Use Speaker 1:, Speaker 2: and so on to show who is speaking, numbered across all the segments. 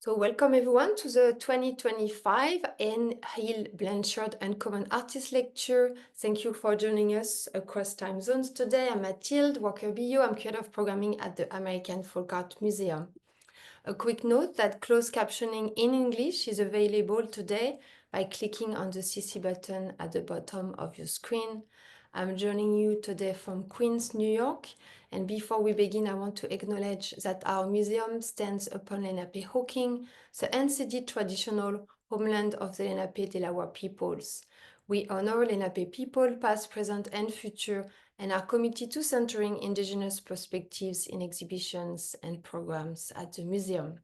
Speaker 1: So welcome everyone to the 2025 Anne Hill Blanchard Uncommon Artist Lecture. Thank you for joining us across time zones today. I'm Mathilde Walker-Billo. I'm curator of programming at the American Folk Art Museum. A quick note that closed captioning in English is available today by clicking on the CC button at the bottom of your screen. I'm joining you today from Queens, New York. And before we begin, I want to acknowledge that our museum stands upon Lenape-Hawking, the unceded traditional homeland of the Lenape-Delaware peoples. We honor Lenape people, past, present, and future, and are committed to centering Indigenous perspectives in exhibitions and programs at the museum.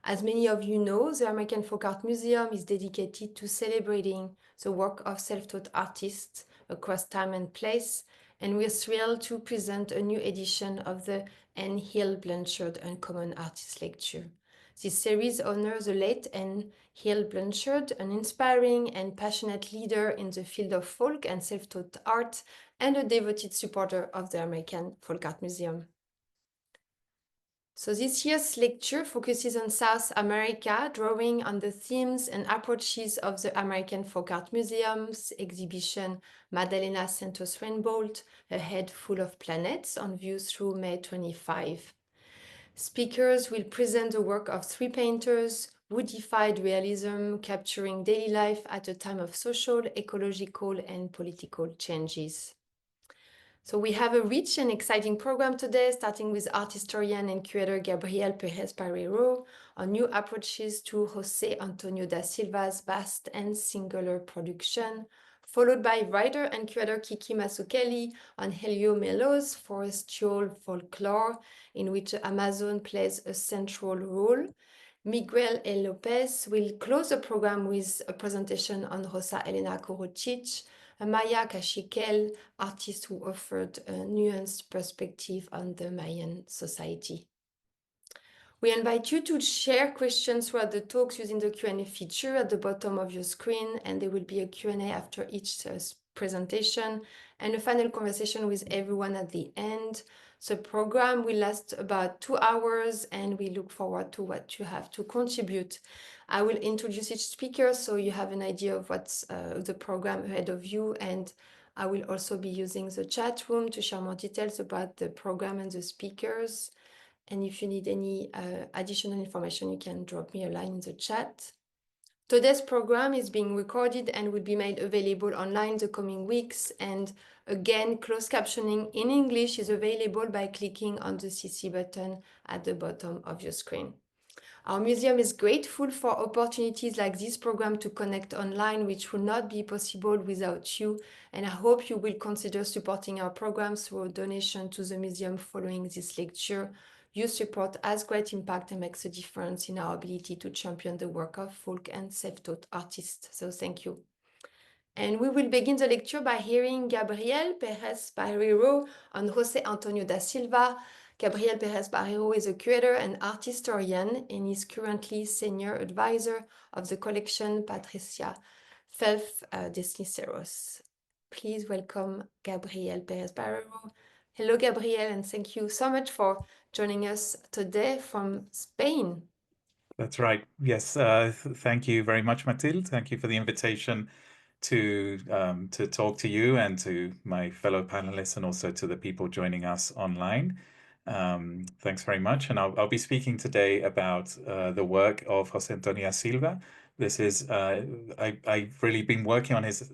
Speaker 1: As many of you know, the American Folk Art Museum is dedicated to celebrating the work of self-taught artists across time and place, and we're thrilled to present a new edition of the Anne Hill Blanchard Uncommon Artist Lecture. This series honors the late Anne Hill Blanchard, an inspiring and passionate leader in the field of folk and self-taught art, and a devoted supporter of the American Folk Art Museum. So this year's lecture focuses on South America, drawing on the themes and approaches of the American Folk Art Museum's exhibition Madalena Santos Reinbolt, A Head Full of Planets, on view through May 25. Speakers will present the work of three painters who defied realism, capturing daily life at a time of social, ecological, and political changes. So we have a rich and exciting program today, starting with art historian and curator Gabriel Perez-Barreiro on new approaches to José Antonio da Silva's vast and singular production, followed by writer and curator Kiki Mazzucchelli on Helio Melio's forestial folklore, in which the Amazon plays a central role. Miguel and López will close the program with a presentation on Rosa Elena Curruchich, a Maya Cachiquel artist who offered a nuanced perspective on the Mayan society. We invite you to share questions throughout the talks using the Q&A feature at the bottom of your screen, and there will be a Q&A after each presentation and a final conversation with everyone at the end. The program will last about 2 hours, and we look forward to what you have to contribute. I will introduce each speaker so you have an idea of what's the program ahead of you, and I will also be using the chat room to share more details about the program and the speakers. And if you need any additional information, you can drop me a line in the chat. Today's program is being recorded and will be made available online the coming weeks. And again, closed captioning in English is available by clicking on the CC button at the bottom of your screen. Our museum is grateful for opportunities like this program to connect online, which would not be possible without you. And I hope you will consider supporting our programs through a donation to the museum following this lecture. Your support has great impact and makes a difference in our ability to champion the work of folk and self-taught artists. So thank you. And we will begin the lecture by hearing Gabriel Perez-Barreiro on José Antonio da Silva. Gabriel Perez-Barreiro is a curator and art historian and is currently senior advisor of the collection Patricia Felf de Cisneros. Please welcome Gabriel Perez-Barreiro. Hello, Gabriel, and thank you so much for joining us today from Spain.
Speaker 2: That's right. Yes. Thank you very much, Mathilde. Thank you for the invitation to talk to you and to my fellow panelists and also to the people joining us online. Thanks very much. And I'll be speaking today about the work of José Antonio da Silva. This is, I've really been working on his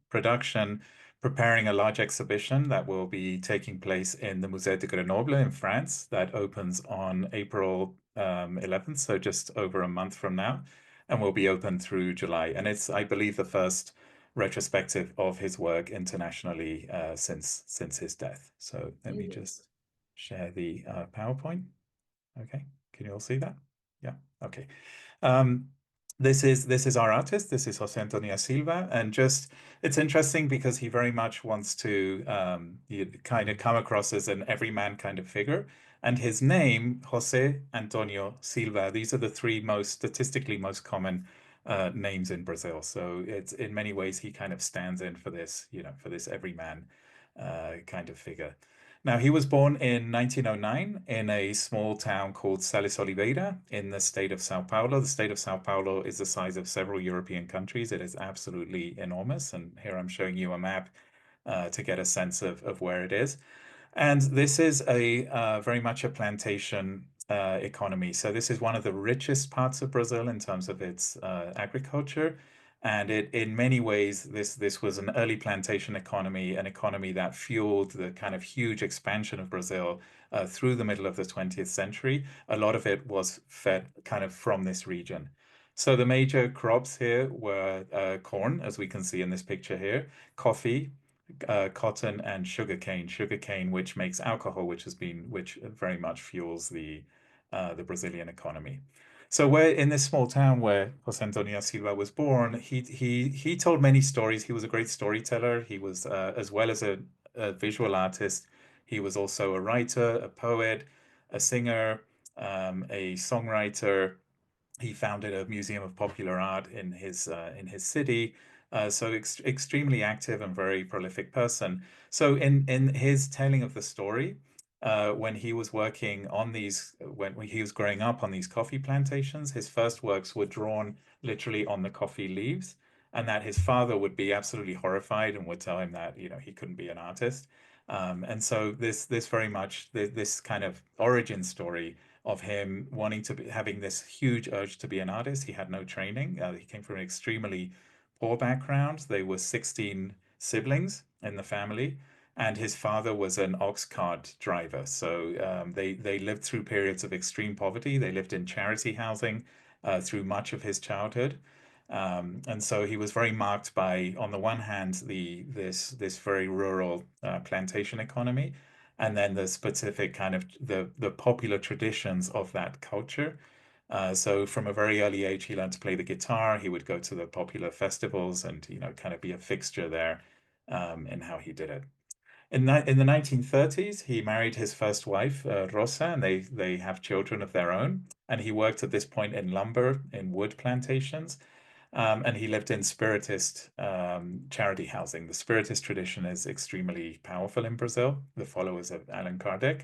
Speaker 2: production, preparing a large exhibition that will be taking place in the Musée de Grenoble in France that opens on April 11th, so just over a month from now, and will be open through July. And it's, I believe, the first retrospective of his work internationally since his death. So let me just share the PowerPoint. Okay, can you all see that? Yeah, okay. This is our artist. This is José Antonio Silva, and just it's interesting because he very much wants to kind of come across as an everyman kind of figure. And his name, José Antonio Silva, these are the three statistically most common names in Brazil. So it's in many ways he kind of stands in for this, for this everyman kind of figure. Now, he was born in 1909 in a small town called Sales Oliveira in the state of Sao Paulo. The state of Sao Paulo is the size of several European countries. It is absolutely enormous. And here I'm showing you a map to get a sense of where it is. And this is a very much a plantation economy. So this is one of the richest parts of Brazil in terms of its agriculture. And in many ways, this was an early plantation economy, an economy that fueled the kind of huge expansion of Brazil through the middle of the 20th century. A lot of it was fed kind of from this region. So the major crops here were corn, as we can see in this picture here, coffee, cotton, and sugarcane. Sugarcane, which makes alcohol, which very much fuels the Brazilian economy. So we're in this small town where José Antonio da Silva was born. He told many stories. He was a great storyteller. He was as well as a visual artist. He was also a writer, a poet, a singer, a songwriter. He founded a museum of popular art in his city. So extremely active and very prolific person. So in his telling of the story, when he was working on when he was growing up on these coffee plantations, his first works were drawn literally on the coffee leaves, and that his father would be absolutely horrified and would tell him that, he couldn't be an artist. And so this very much this kind of origin story of him wanting to having this huge urge to be an artist. He had no training. He came from an extremely poor background. They were 16 siblings in the family, and his father was an ox cart driver. So they lived through periods of extreme poverty. They lived in charity housing through much of his childhood. And so he was very marked by, on the one hand, this very rural plantation economy, and then the specific kind of the popular traditions of that culture. So from a very early age, he learned to play the guitar. He would go to the popular festivals and, kind of be a fixture there in how he did it. In the 1930s, he married his first wife, Rosa, and they have children of their own. And he worked at this point in lumber, in wood plantations. And he lived in Spiritist charity housing. The Spiritist tradition is extremely powerful in Brazil, the followers of Allan Kardec.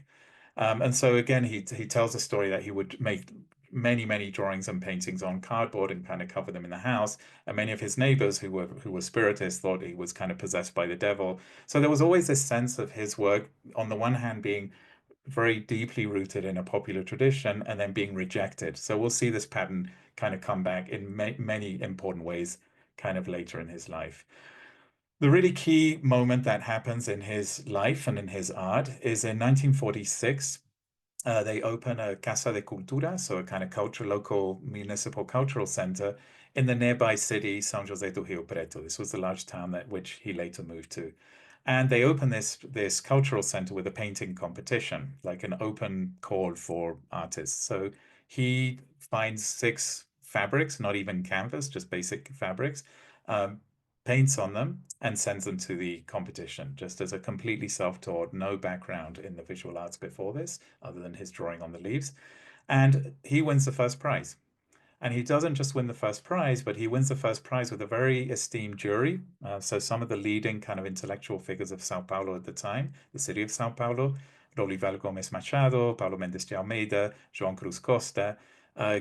Speaker 2: And so again, he tells a story that he would make many drawings and paintings on cardboard and kind of cover them in the house. And many of his neighbors who were Spiritists thought he was kind of possessed by the devil. So there was always this sense of his work, on the one hand, being very deeply rooted in a popular tradition and then being rejected. So we'll see this pattern kind of come back in many important ways kind of later in his life. The really key moment that happens in his life and in his art is in 1946. They open a Casa de Cultura, so a kind of local municipal cultural center in the nearby city, São José do Rio Preto. This was the large town which he later moved to. And they open this cultural center with a painting competition, like an open call for artists. So he finds 6 fabrics, not even canvas, just basic fabrics, um, paints on them, and sends them to the competition, just as a completely self-taught, no background in the visual arts before this, other than his drawing on the leaves. And he wins the first prize. And he doesn't just win the first prize, but he wins the first prize with a very esteemed jury. So some of the leading kind of intellectual figures of Sao Paulo at the time, the city of Sao Paulo, Rolival Gomes Machado, Paulo Mendes de Almeida, João Cruz Costa,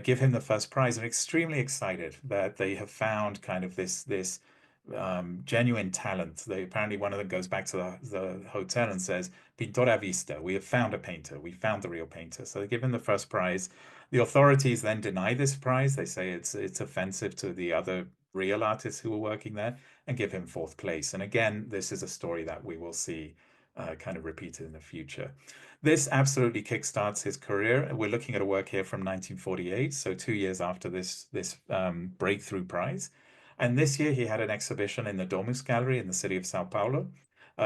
Speaker 2: give him the first prize and are extremely excited that they have found kind of this genuine talent. Apparently one of them goes back to the hotel and says, Pintora vista, we have found a painter. We found the real painter. So they give him the first prize. The authorities then deny this prize. They say it's offensive to the other real artists who were working there and give him 4th place. And again, this is a story that we will see kind of repeated in the future. This absolutely kickstarts his career. We're looking at a work here from 1948, so 2 years after this breakthrough prize. And this year he had an exhibition in the Domus Gallery in the city of Sao Paulo.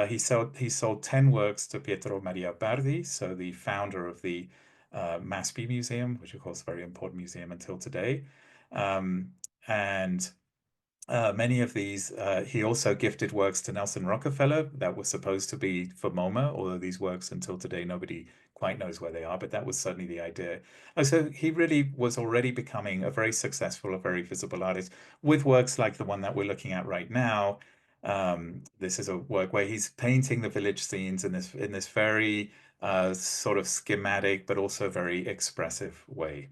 Speaker 2: He sold 10 works to Pietro Maria Bardi, so the founder of the Maspi Museum, which of course is a very important museum until today. And many of these, he also gifted works to Nelson Rockefeller that were supposed to be for MoMA, although these works until today, nobody quite knows where they are, but that was certainly the idea. So he really was already becoming a very successful, a very visible artist with works like the one that we're looking at right now. This is a work where he's painting the village scenes in this very sort of schematic, but also very expressive way.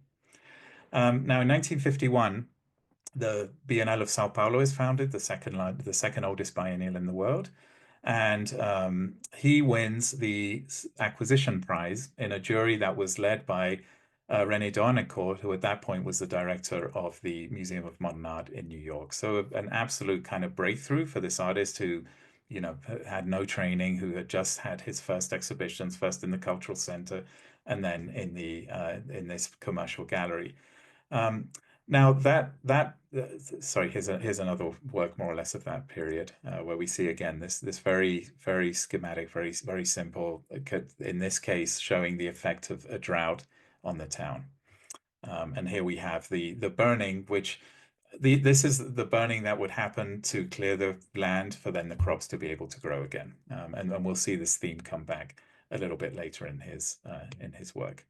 Speaker 2: Now, in 1951, the Biennale of Sao Paulo is founded, the second oldest biennial in the world. And he wins the acquisition prize in a jury that was led by René Dornecourt, who at that point was the director of the Museum of Modern Art in New York. So an absolute kind of breakthrough for this artist who, had no training, who had just had his first exhibitions, first in the Cultural Center, and then in this commercial gallery. Now sorry, here's another work more or less of that period where we see again this very very schematic, very simple. In this case, showing the effect of a drought on the town. And here we have the burning, which this is the burning that would happen to clear the land for then the crops to be able to grow again. And we'll see this theme come back a little bit later in his work.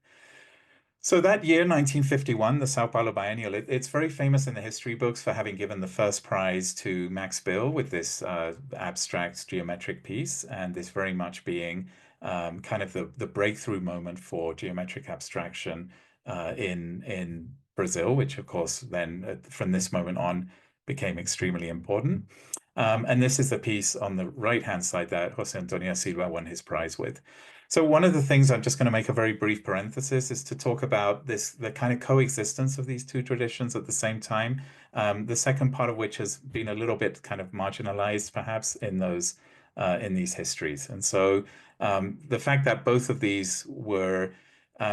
Speaker 2: So that year, 1951, the Sao Paulo Biennial, it's very famous in the history books for having given the first prize to Max Bill with this abstract geometric piece, and this very much being kind of the breakthrough moment for geometric abstraction in Brazil, which of course then from this moment on became extremely important. And this is the piece on the right-hand side that Jose Antonio da Silva won his prize with. So one of the things I'm just going to make a very brief parenthesis is to talk about the kind of coexistence of these two traditions at the same time. The second part of which has been a little bit kind of marginalized, perhaps, in these histories. And so the fact that both of these were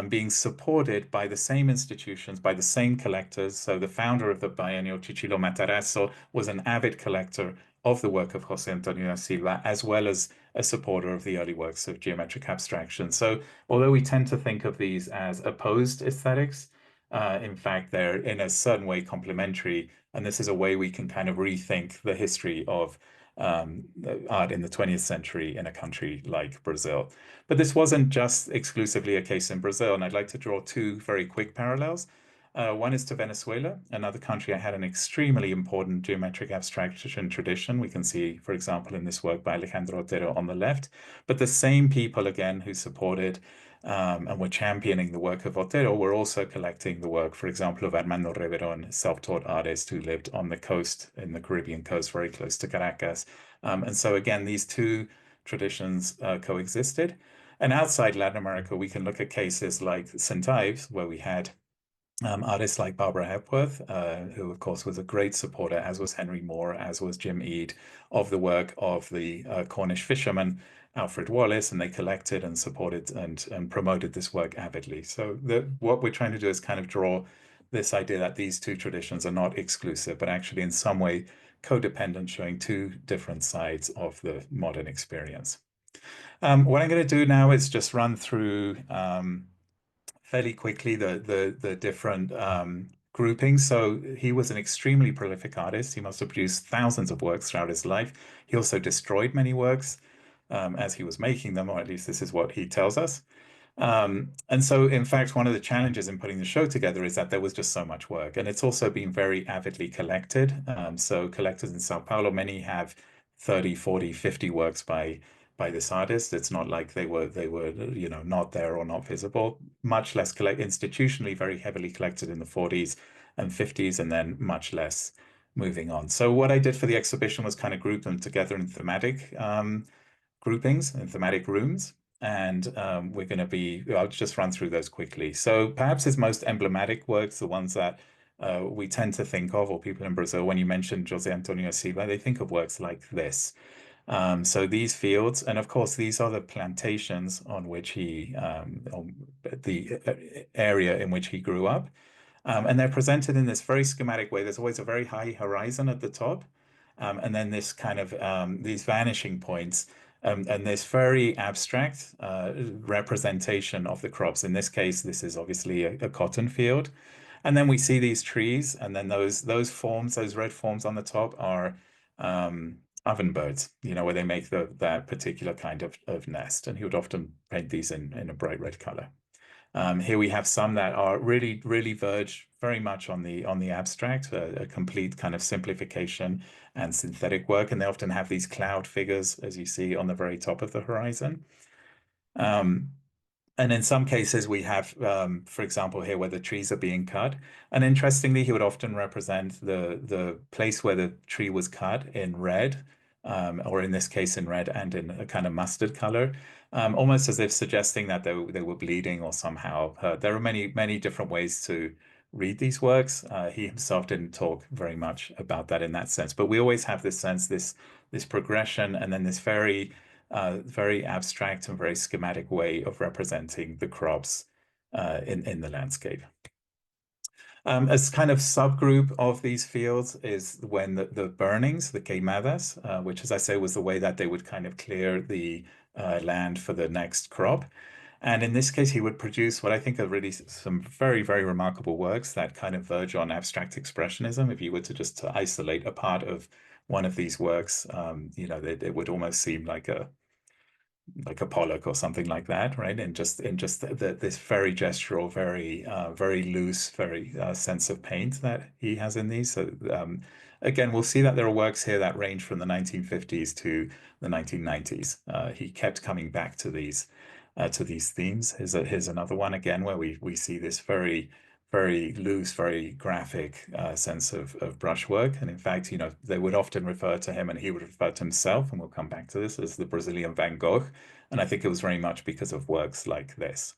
Speaker 2: being supported by the same institutions, by the same collectors. So the founder of the biennial, Cicilo Matarazzo, was an avid collector of the work of Jose Antonio da Silva, as well as a supporter of the early works of geometric abstraction. So although we tend to think of these as opposed aesthetics, in fact, they're in a certain way complementary. And this is a way we can kind of rethink the history of art in the 20th century in a country like Brazil. But this wasn't just exclusively a case in Brazil. And I'd like to draw two very quick parallels. One is to Venezuela, another country that had an extremely important geometric abstraction tradition. We can see, for example, in this work by Alejandro Otero on the left, but the same people, again, who supported and were championing the work of Otero were also collecting the work, for example, of Armando Reveron, self-taught artist who lived on the coast, in the Caribbean coast, very close to Caracas. And so, again, these two traditions coexisted. And outside Latin America, we can look at cases like St. Ives, where we had artists like Barbara Hepworth, who of course was a great supporter, as was Henry Moore, as was Jim Eade, of the work of the Cornish fisherman Alfred Wallace, and they collected and supported and promoted this work avidly. So what we're trying to do is kind of draw this idea that these two traditions are not exclusive, but actually in some way codependent, showing two different sides of the modern experience. What I'm going to do now is just run through fairly quickly the different groupings. So he was an extremely prolific artist. He must have produced thousands of works throughout his life. He also destroyed many works as he was making them, or at least this is what he tells us. And so, in fact, one of the challenges in putting the show together is that there was just so much work, and it's also been very avidly collected. So collectors in Sao Paulo, many have 30, 40, 50 works by this artist. It's not like they were not there or not visible. Much less institutionally, very heavily collected in the 40s and 50s, and then much less moving on. So what I did for the exhibition was kind of group them together in thematic groupings and thematic rooms. And I'll just run through those quickly. So perhaps his most emblematic works, the ones that we tend to think of, or people in Brazil, when you mention Jose Antonio Silva, they think of works like this. So these fields, and of course, these are the plantations on which the area in which he grew up. And they're presented in this very schematic way. There's always a very high horizon at the top. And then this kind of these vanishing points and this very abstract representation of the crops. In this case, this is obviously a cotton field. And then we see these trees, and then those forms, those red forms on the top are oven birds, where they make that particular kind of nest. And he would often paint these in a bright red color. Here we have some that are really verge very much on the abstract, a complete kind of simplification and synthetic work, and they often have these cloud figures, as you see on the very top of the horizon. Um, and in some cases, we have, for example, here where the trees are being cut. And interestingly, he would often represent the place where the tree was cut in red, or in this case in red and in a kind of mustard color, almost as if suggesting that they were bleeding or somehow hurt. There are many different ways to read these works. He himself didn't talk very much about that in that sense, but we always have this sense, this progression, and then this very abstract and very schematic way of representing the crops in the landscape. As kind of subgroup of these fields is when the burnings, the queimadas, which, as I say, was the way that they would kind of clear the land for the next crop. And in this case, he would produce what I think are really some very remarkable works that kind of verge on abstract expressionism. If you were to just to isolate a part of one of these works, it would almost seem like a Pollock or something like that, right? And just this very gestural, very loose, very sense of paint that he has in these. So again, we'll see that there are works here that range from the 1950s to the 1990s. He kept coming back to these themes. Here's another one again where we see this very loose, very graphic sense of brushwork. And in fact, they would often refer to him, and he would refer to himself, and we'll come back to this, as the Brazilian Van Gogh. And I think it was very much because of works like this.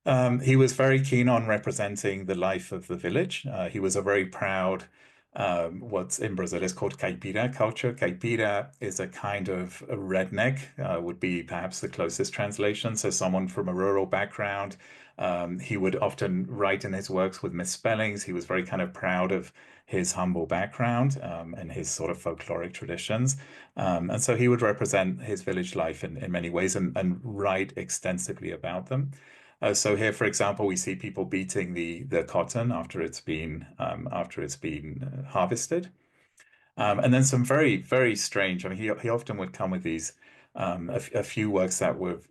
Speaker 2: He was very keen on representing the life of the village. He was a very proud, what's in Brazil is called caipira culture. Caipira is a kind of a redneck, would be perhaps the closest translation. So someone from a rural background. He would often write in his works with misspellings. He was very kind of proud of his humble background and his sort of folkloric traditions. And so he would represent his village life in many ways and write extensively about them. So here, for example, we see people beating the cotton after it's been harvested, and then some very strange. I mean, he often would come with these a few works that were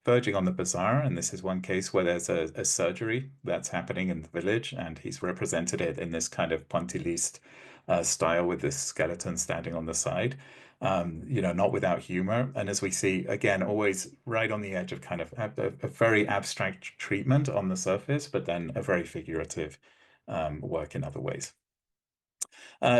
Speaker 2: verging on the bizarre, and this is one case where there's a surgery that's happening in the village, and he's represented it in this kind of pointillist style with this skeleton standing on the side. Not without humor. And as we see, again, always right on the edge of kind of a very abstract treatment on the surface, but then a very figurative work in other ways.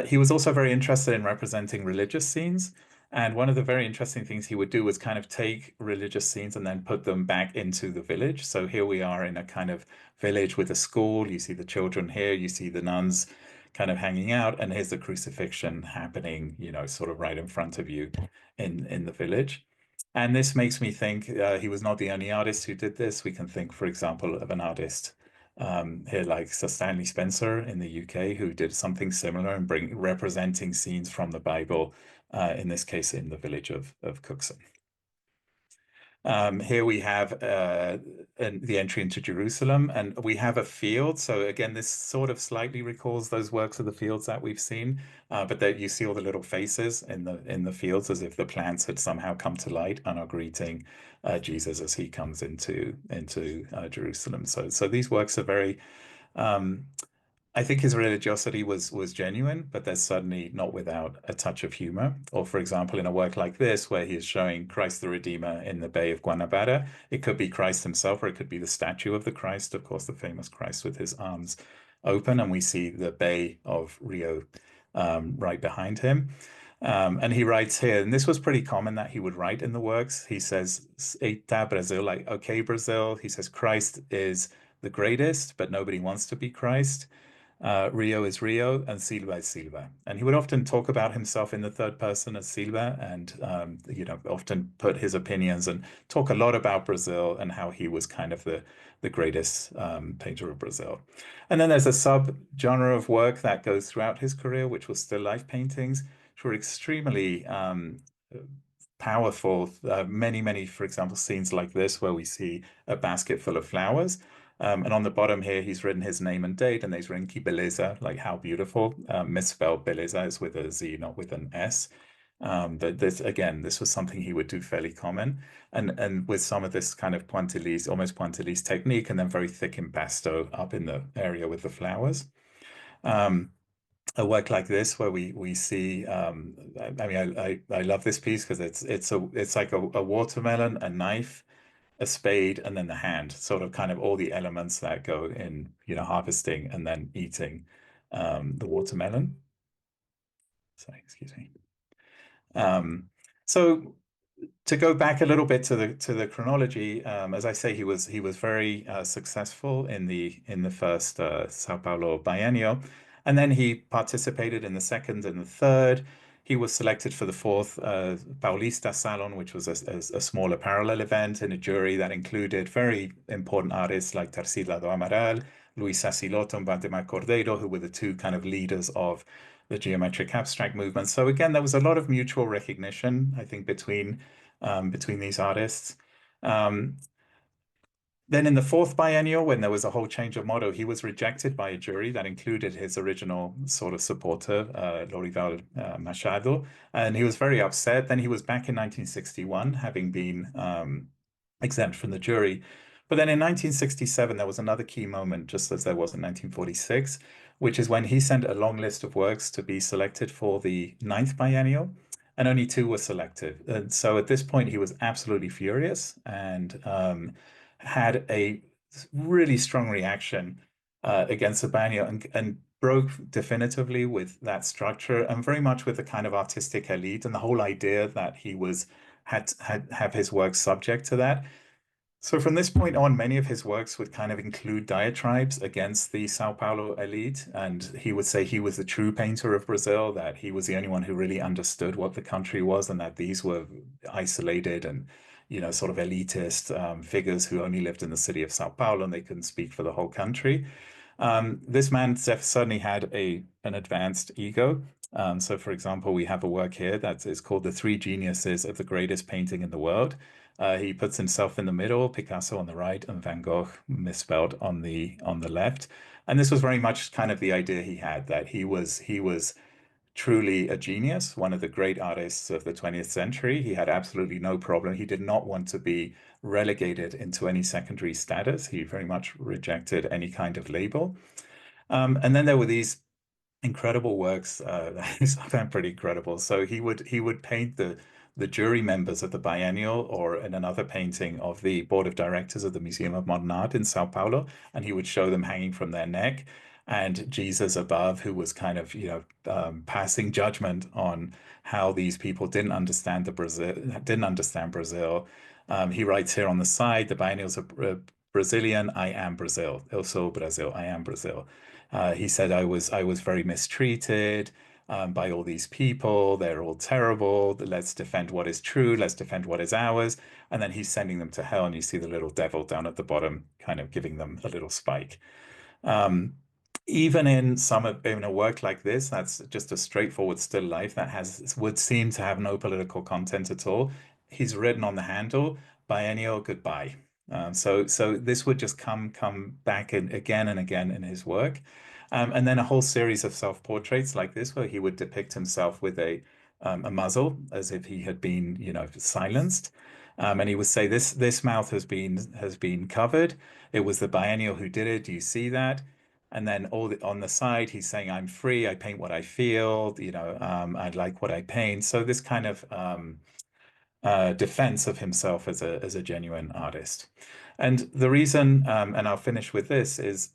Speaker 2: He was also very interested in representing religious scenes. And one of the very interesting things he would do was kind of take religious scenes and then put them back into the village. So here we are in a kind of village with a school. You see the children here, you see the nuns kind of hanging out, and here's the crucifixion happening, sort of right in front of you in the village. And this makes me think he was not the only artist who did this. We can think, for example, of an artist here like Sir Stanley Spencer in the UK, who did something similar and representing scenes from the Bible, in this case in the village of Cookson. Here we have the entry into Jerusalem, and we have a field. So again, this sort of slightly recalls those works of the fields that we've seen, but there you see all the little faces in the fields as if the plants had somehow come to light and are greeting Jesus as he comes into Jerusalem. So these works are very. I think his religiosity was genuine, but there's certainly not without a touch of humor. Or, for example, in a work like this, where he is showing Christ the Redeemer in the Bay of Guanabara, it could be Christ himself, or it could be the statue of the Christ, of course, the famous Christ with his arms open, and we see the Bay of Rio right behind him. And he writes here, and this was pretty common that he would write in the works. He says, Eita Brazil, like, okay, Brazil. He says, Christ is the greatest, but nobody wants to be Christ. Rio is Rio and Silva is Silva. And he would often talk about himself in the third person as Silva and, often put his opinions and talk a lot about Brazil and how he was kind of the greatest painter of Brazil. And then there's a sub-genre of work that goes throughout his career, which was still life paintings, which were extremely powerful. Many, for example, scenes like this where we see a basket full of flowers. And on the bottom here, he's written his name and date, and he's written Que Beleza, like how beautiful. Misspelled Beleza is with a Z, not with an S. But this was something he would do fairly common, and with some of this kind of pointilliste, almost pointilliste technique, and then very thick impasto up in the area with the flowers. Um, a work like this where we see I mean I love this piece because it's like a watermelon, a knife, a spade, and then the hand, sort of kind of all the elements that go in, harvesting and then eating the watermelon. Sorry, excuse me. So to go back a little bit to the chronology, as I say, he was very successful in the first Sao Paulo biennial, and then he participated in the second and the third. He was selected for the fourth Paulista Salon, which was a smaller parallel event in a jury that included very important artists like Tarsila do Amaral, Luisa Siloto, and Valdemar Cordeiro, who were the two kind of leaders of the geometric abstract movement. So again, there was a lot of mutual recognition, I think, between these artists. Um, then in the fourth biennial, when there was a whole change of motto, he was rejected by a jury that included his original sort of supporter, Lorival Machado, and he was very upset. Then he was back in 1961, having been exempt from the jury. But then in 1967, there was another key moment, just as there was in 1946, which is when he sent a long list of works to be selected for the ninth biennial, and only two were selected. And so at this point, he was absolutely furious and had a really strong reaction against Albania and broke definitively with that structure and very much with the kind of artistic elite and the whole idea that he was had have his work subject to that. So from this point on, many of his works would kind of include diatribes against the Sao Paulo elite, and he would say he was the true painter of Brazil, that he was the only one who really understood what the country was, and that these were isolated and, sort of elitist figures who only lived in the city of Sao Paulo and they couldn't speak for the whole country. This man certainly had an advanced ego. So, for example, we have a work here that is called The Three Geniuses of the Greatest Painting in the World. He puts himself in the middle, Picasso on the right, and Van Gogh misspelled on the left. And this was very much kind of the idea he had, that he was truly a genius, one of the great artists of the 20th century. He had absolutely no problem. He did not want to be relegated into any secondary status. He very much rejected any kind of label. And then there were these incredible works I found pretty incredible. So he would paint the jury members of the biennial, or in another painting of the board of directors of the Museum of Modern Art in Sao Paulo, and he would show them hanging from their neck, and Jesus above, who was kind of passing judgment on how these people didn't understand Brazil. He writes here on the side, the biennials are Brazilian. I am Brazil. Eu sou Brasil. I am Brazil. He said I was very mistreated by all these people. They're all terrible. Let's defend what is true. Let's defend what is ours. And then he's sending them to hell, and you see the little devil down at the bottom, kind of giving them a little spike. Um, Even in a work like this, that's just a straightforward still life that would seem to have no political content at all. He's written on the handle, biennial goodbye. So this would just come back in again and again in his work. And then a whole series of self-portraits like this, where he would depict himself with a muzzle, as if he had been, silenced. And he would say, this mouth has been covered. It was the biennial who did it. Do you see that? And then on the side, he's saying, I'm free. I paint what I feel. I like what I paint. So this kind of defense of himself as a genuine artist. And the reason, and I'll finish with this, is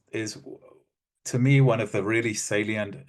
Speaker 2: to me, one of the really salient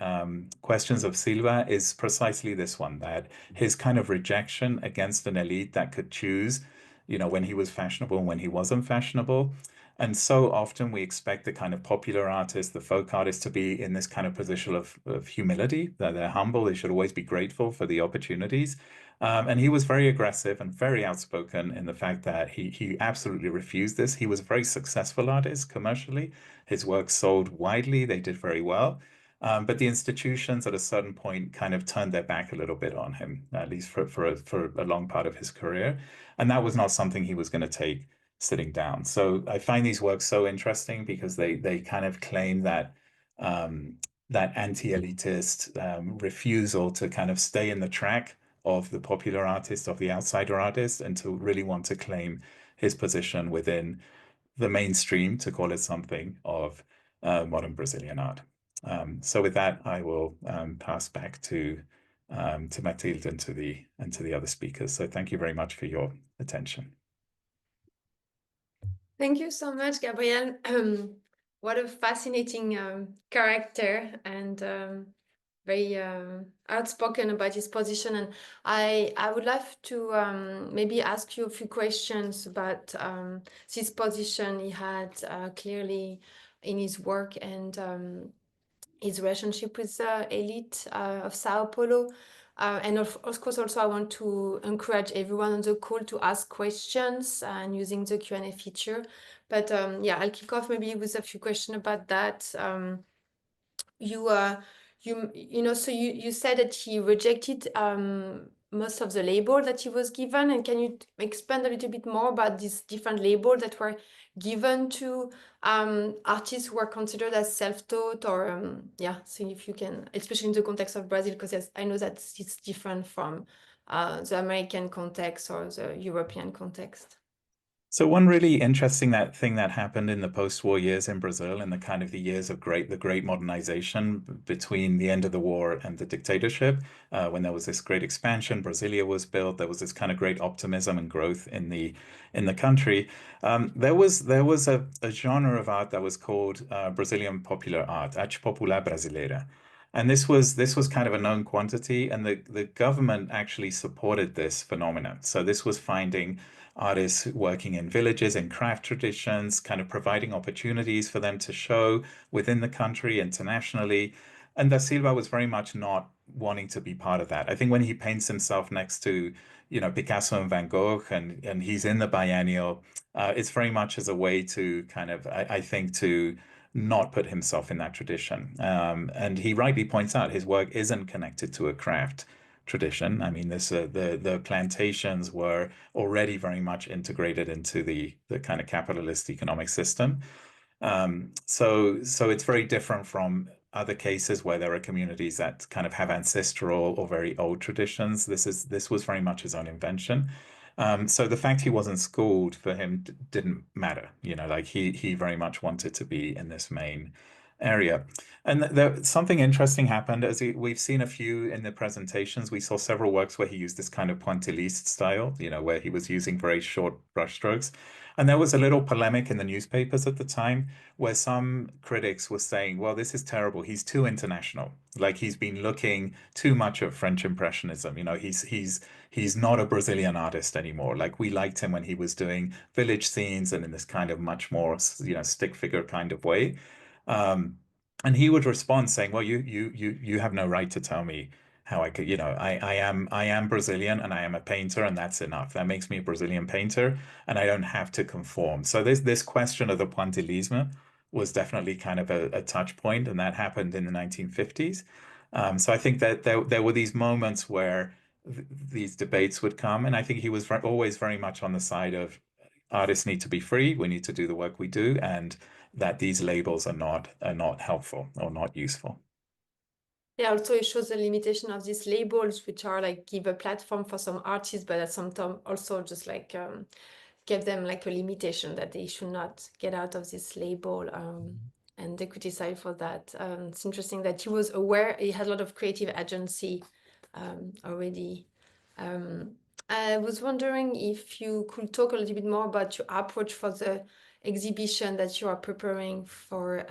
Speaker 2: questions of Silva is precisely this one, that his kind of rejection against an elite that could choose, when he was fashionable and when he wasn't fashionable. And so often we expect the kind of popular artist, the folk artist, to be in this kind of position of humility, that they're humble, they should always be grateful for the opportunities. And he was very aggressive and very outspoken in the fact that he absolutely refused this. He was a very successful artist commercially. His work sold widely. They did very well. But the institutions at a certain point kind of turned their back a little bit on him, at least for a long part of his career. And that was not something he was going to take sitting down. So I find these works so interesting because they kind of claim that anti-elitist refusal to kind of stay in the track of the popular artist, of the outsider artist, and to really want to claim his position within the mainstream, to call it something, of modern Brazilian art. So with that, I will pass back to Mathilde and to the other speakers. So thank you very much for your attention.
Speaker 1: Thank you so much, Gabriel. What a fascinating character, and very outspoken about his position. And I would love to maybe ask you a few questions about this position he had clearly in his work, and his relationship with the elite of Sao Paulo. And of course, also I want to encourage everyone on the call to ask questions and using the Q&A feature. But yeah, I'll kick off maybe with a few questions about that. So you said that he rejected most of the label that he was given, and can you expand a little bit more about these different labels that were given to artists who are considered as self-taught, or yeah, see if you can, especially in the context of Brazil, because I know that it's different from the American context or the European context.
Speaker 2: So one really interesting thing that happened in the post-war years in Brazil, in the kind of the years of the great modernization between the end of the war and the dictatorship, when there was this great expansion, Brasilia was built, there was this kind of great optimism and growth in the country. There was a genre of art that was called Brazilian popular art, arte popular brasileira. And this was kind of a known quantity, and the government actually supported this phenomenon. So this was finding artists working in villages and craft traditions, kind of providing opportunities for them to show within the country, internationally. And Da Silva was very much not wanting to be part of that. I think when he paints himself next to, Picasso and Van Gogh, and he's in the biennial, it's very much as a way to kind of, I think, to not put himself in that tradition. And he rightly points out his work isn't connected to a craft tradition. I mean, the plantations were already very much integrated into the kind of capitalist economic system. So it's very different from other cases where there are communities that kind of have ancestral or very old traditions. This was very much his own invention. So the fact he wasn't schooled for him didn't matter. Like he very much wanted to be in this main area. And something interesting happened as we've seen a few in the presentations. We saw several works where he used this kind of pointilliste style, where he was using very short brushstrokes. And there was a little polemic in the newspapers at the time where some critics were saying, well, this is terrible. He's too international. Like he's been looking too much at French Impressionism. He's not a Brazilian artist anymore. Like we liked him when he was doing village scenes and in this kind of much more, stick figure kind of way. And he would respond saying, well, you have no right to tell me how I could, I am Brazilian and I am a painter, and that's enough. That makes me a Brazilian painter, and I don't have to conform. So this question of the pointillisme was definitely kind of a touch point, and that happened in the 1950s. So I think that there were these moments where these debates would come, and I think he was always very much on the side of artists need to be free, we need to do the work we do, and that these labels are not helpful or not useful.
Speaker 1: Yeah, also it shows the limitation of these labels, which are like give a platform for some artists, but at some time also just like give them like a limitation that they should not get out of this label, and they criticize for that. It's interesting that he was aware, he had a lot of creative agency already. I was wondering if you could talk a little bit more about your approach for the exhibition that you are preparing for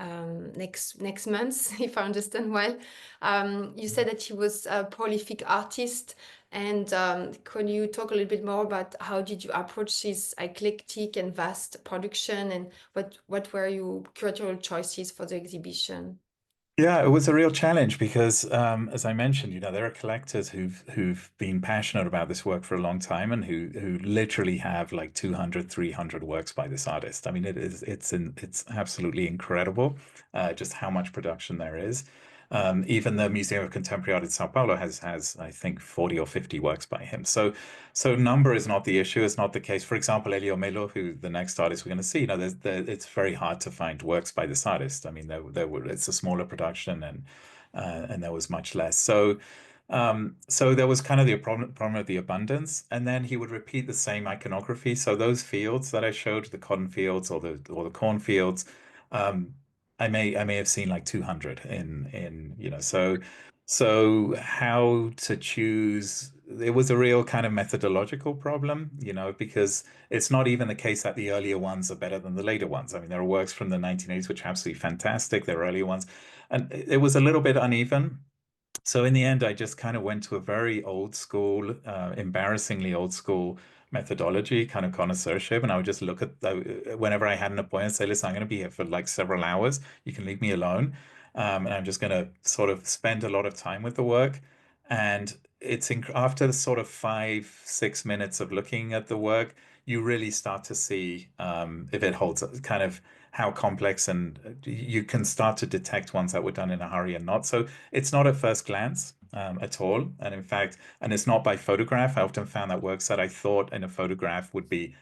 Speaker 1: next month, if I understand well. You said that he was a prolific artist, and can you talk a little bit more about how did you approach this eclectic and vast production, and what were your curatorial choices for the exhibition?
Speaker 2: Yeah, it was a real challenge because, as I mentioned, there are collectors who've been passionate about this work for a long time and who literally have like 200, 300 works by this artist. I mean, it's absolutely incredible, just how much production there is. Even the Museum of Contemporary Art in Sao Paulo has I think 40 or 50 works by him. So number is not the issue. It's not the case. For example, Helio Melio, who the next artist we're going to see, it's very hard to find works by this artist. I mean, it's a smaller production, and there was much less. So So there was kind of the problem of the abundance, and then he would repeat the same iconography. So those fields that I showed, the cotton fields or the corn fields, um, I may have seen like 200 in so how to choose. It was a real kind of methodological problem, because it's not even the case that the earlier ones are better than the later ones. I mean, there are works from the 1980s which are absolutely fantastic. There are earlier ones, and it was a little bit uneven. So in the end, I just kind of went to a very old school, embarrassingly old school methodology, kind of connoisseurship. And I would just look at whenever I had an appointment, say, listen, I'm going to be here for like several hours. You can leave me alone. And I'm just going to sort of spend a lot of time with the work. And after the sort of 5, 6 minutes of looking at the work, you really start to see if it holds kind of how complex, and you can start to detect ones that were done in a hurry and not. So it's not at first glance at all. And in fact, and it's not by photograph. I often found that works that I thought in a photograph would be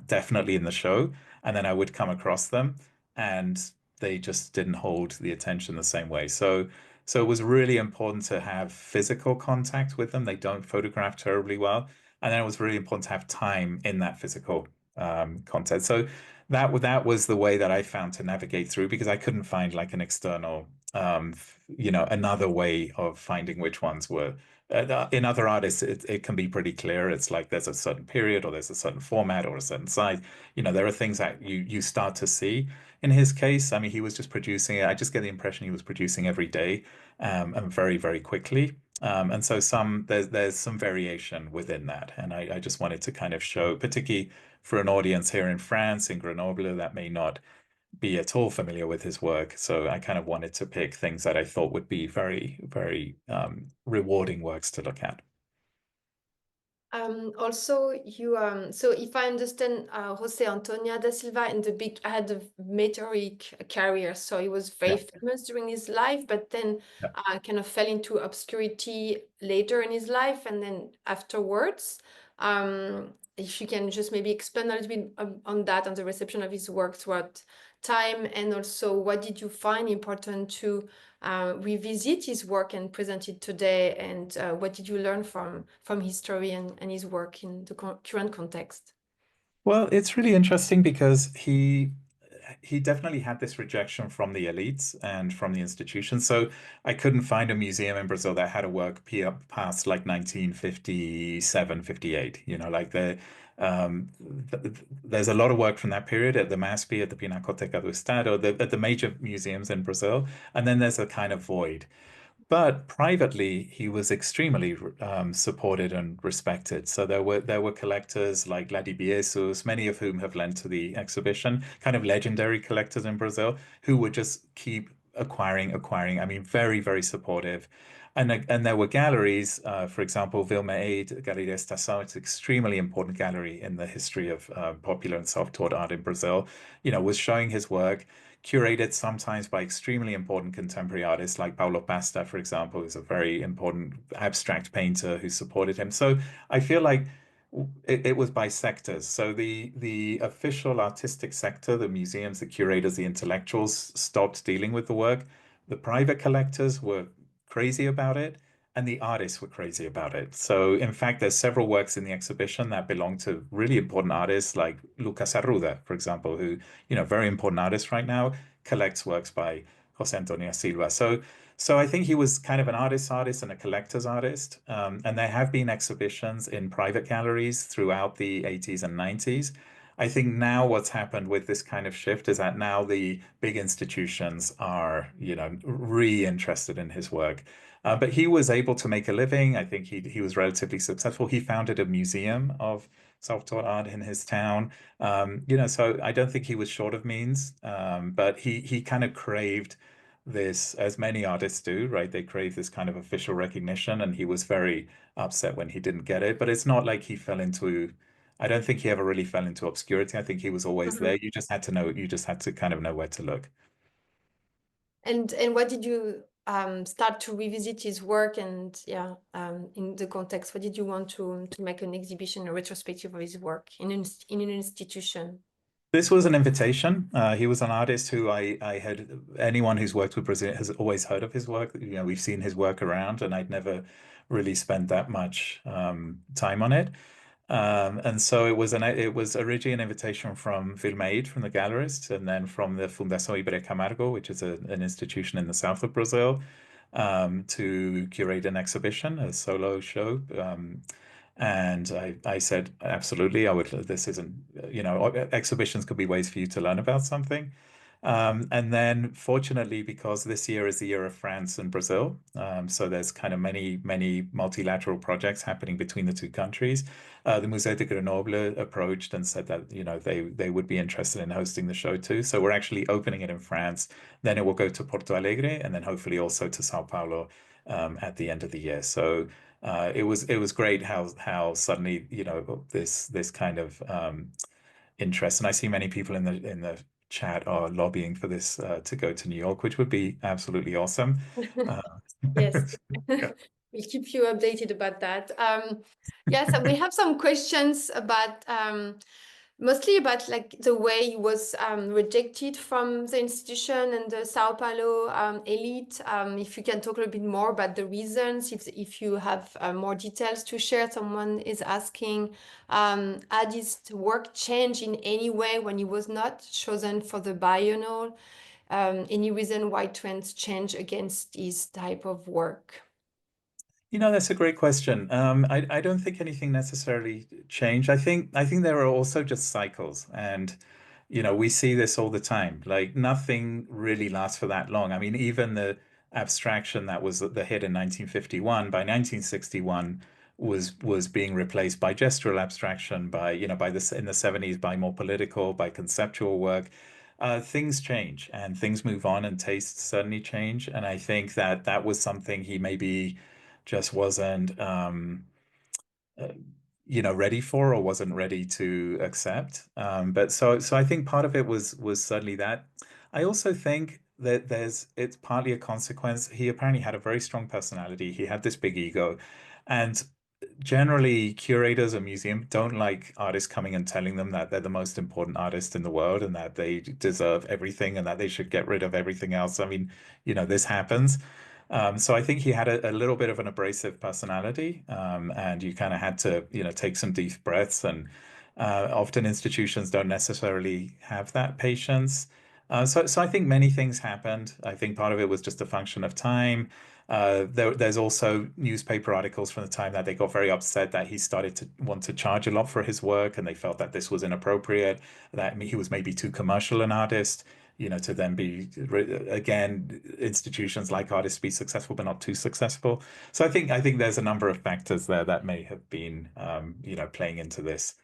Speaker 2: definitely in the show. And then I would come across them and they just didn't hold the attention the same way. So it was really important to have physical contact with them. They don't photograph terribly well. And then it was really important to have time in that physical contact. So that was the way that I found to navigate through, because I couldn't find like an external, another way of finding which ones were. In other artists, it can be pretty clear. It's like there's a certain period, or there's a certain format, or a certain size. There are things that you start to see. In his case, I mean, he was just producing it. I just get the impression he was producing every day, and very, very quickly. And so there's some variation within that. And I just wanted to kind of show, particularly for an audience here in France, in Grenoble, that may not be at all familiar with his work. So I kind of wanted to pick things that I thought would be very, very rewarding works to look at.
Speaker 1: Also, so if I understand, Jose Antonio da Silva in the big had a meteoric career, so he was very
Speaker 2: Yeah,
Speaker 1: famous during his life, but then
Speaker 2: yeah.
Speaker 1: kind of fell into obscurity later in his life, and then afterwards. If you can just maybe expand a little bit on that, on the reception of his work throughout time, and also what did you find important to revisit his work and present it today, and what did you learn from his story and his work in the current context?
Speaker 2: Well, it's really interesting because he definitely had this rejection from the elites and from the institutions. So I couldn't find a museum in Brazil that had a work past like 1957, 58. Like there's a lot of work from that period at the MASP, at the Pinacoteca do Estado, at the major museums in Brazil. And then there's a kind of void. But privately, he was extremely supported and respected. So there were collectors like Ladi Biesus, many of whom have lent to the exhibition, kind of legendary collectors in Brazil, who would just keep acquiring, acquiring. I mean, very, very supportive. And there were galleries, for example, Vilma Aid, Galeria Estação. It's an extremely important gallery in the history of popular and self-taught art in Brazil. Was showing his work, curated sometimes by extremely important contemporary artists like Paulo Pasta, for example, who's a very important abstract painter who supported him. So I feel like it was by sectors. So the official artistic sector, the museums, the curators, the intellectuals stopped dealing with the work. The private collectors were crazy about it, and the artists were crazy about it. So in fact, there's several works in the exhibition that belong to really important artists like Lucas Arruda, for example, who, very important artist right now, collects works by Jose Antonio Silva. So I think he was kind of an artist and a collector's artist. And there have been exhibitions in private galleries throughout the 80s and 90s. I think now what's happened with this kind of shift is that now the big institutions are, really interested in his work. But he was able to make a living. I think he was relatively successful. He founded a museum of self-taught art in his town. So I don't think he was short of means. But he kind of craved this, as many artists do, right? They crave this kind of official recognition, and he was very upset when he didn't get it. But it's not like he fell into, I don't think he ever really fell into obscurity. I think he was always there.
Speaker 1: Mhm.
Speaker 2: You just had to know, you just had to kind of know where to look.
Speaker 1: And what did you start to revisit his work, and yeah, in the context, what did you want to make an exhibition, a retrospective of his work in an institution?
Speaker 2: This was an invitation. He was an artist who I had, anyone who's worked with Brazil has always heard of his work. We've seen his work around, and I'd never really spent that much time on it. And so it was originally an invitation from Vilmaid, from the gallerist, and then from the Fundação Ibero Camargo, which is an institution in the south of Brazil, to curate an exhibition, a solo show. And I said, absolutely, I would. This isn't, exhibitions could be ways for you to learn about something. And then, fortunately, because this year is the year of France and Brazil, so there's kind of many multilateral projects happening between the two countries. The Musée de Grenoble approached and said that they would be interested in hosting the show too. So we're actually opening it in France. Then it will go to Porto Alegre, and then hopefully also to Sao Paulo at the end of the year. So it was great how suddenly this kind of interest, and I see many people in the chat are lobbying for this to go to New York, which would be absolutely awesome.
Speaker 1: Yes,
Speaker 2: Yeah.
Speaker 1: we'll keep you updated about that. Yes, we have some questions about mostly about like the way he was rejected from the institution and the Sao Paulo elite. If you can talk a little bit more about the reasons, if you have more details to share. Someone is asking, had his work changed in any way when he was not chosen for the biennial? Any reason why trends change against his type of work?
Speaker 2: That's a great question. I don't think anything necessarily changed. I think there are also just cycles, and we see this all the time. Like nothing really lasts for that long. I mean, even the abstraction that was the hit in 1951, by 1961 was being replaced by gestural abstraction, by in the 70s by more political, by conceptual work. Things change and things move on, and tastes certainly change. And I think that was something he maybe just wasn't uh, ready for, or wasn't ready to accept. But so I think part of it was certainly that. I also think that it's partly a consequence. He apparently had a very strong personality. He had this big ego, and generally curators or museum don't like artists coming and telling them that they're the most important artist in the world and that they deserve everything and that they should get rid of everything else. I mean, this happens. So I think he had a little bit of an abrasive personality, and you kind of had to, take some deep breaths. And often institutions don't necessarily have that patience. So I think many things happened. I think part of it was just a function of time. There's also newspaper articles from the time that they got very upset that he started to want to charge a lot for his work, and they felt that this was inappropriate, that he was maybe too commercial an artist, to then be, again, institutions like artists be successful but not too successful. So I think there's a number of factors there that may have been, playing into this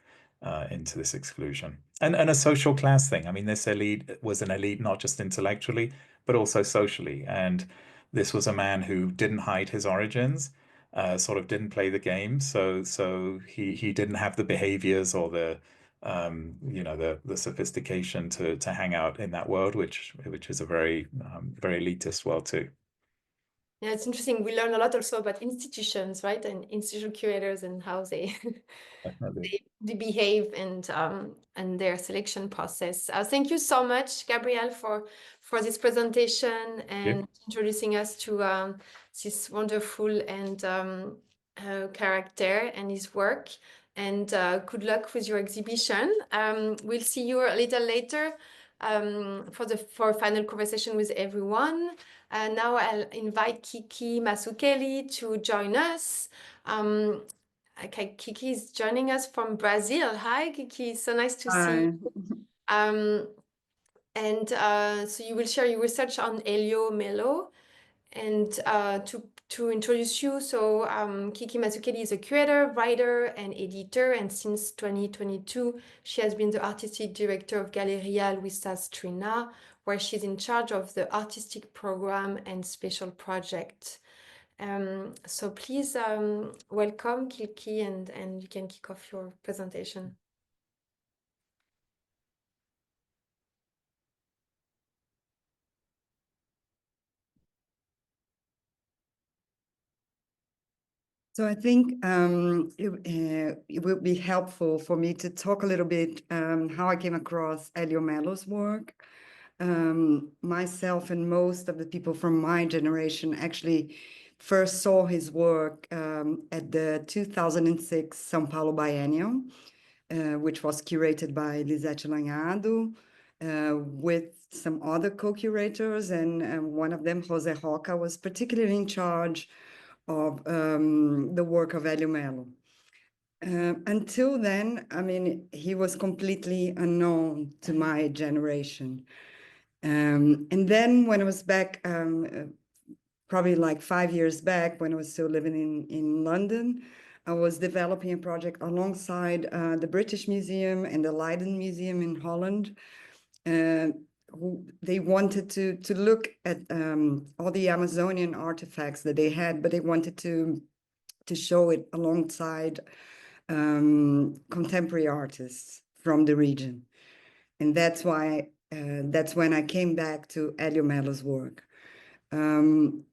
Speaker 2: exclusion, and a social class thing. I mean, this elite was an elite not just intellectually but also socially, and this was a man who didn't hide his origins, sort of didn't play the game, so he didn't have the behaviors or the sophistication to hang out in that world, which is a very very elitist world too.
Speaker 1: Yeah, it's interesting. We learn a lot also about institutions, right? And institutional curators and how they
Speaker 2: Definitely.
Speaker 1: they behave and their selection process. Thank you so much, Gabriel, for this presentation
Speaker 2: Yeah.
Speaker 1: and introducing us to this wonderful and character and his work. And good luck with your exhibition. We'll see you a little later for a final conversation with everyone. Now I'll invite Kiki Mazzucchelli to join us. Okay, Kiki is joining us from Brazil. Hi, Kiki. So nice to see you. So you will share your research on Helio Melio. And to introduce you, so Kiki Mazzucchelli is a curator, writer, and editor, and since 2022, she has been the artistic director of Galleria Luisa Strina, where she's in charge of the artistic program and special project. So please welcome Kiki, and you can kick off your presentation.
Speaker 3: So I think it would be helpful for me to talk a little bit how I came across Helio Melio's work. Myself and most of the people from my generation actually first saw his work at the 2006 São Paulo Biennial, which was curated by Lisette Lanhado, with some other co-curators, and one of them, José Roca, was particularly in charge of the work of Helio Melio. Until then, I mean, he was completely unknown to my generation. And then when I was back, probably like 5 years back, when I was still living in London, I was developing a project alongside the British Museum and the Leiden Museum in Holland. They wanted to look at all the Amazonian artifacts that they had, but they wanted to show it alongside contemporary artists from the region. And that's why that's when I came back to Helio Melio's work. And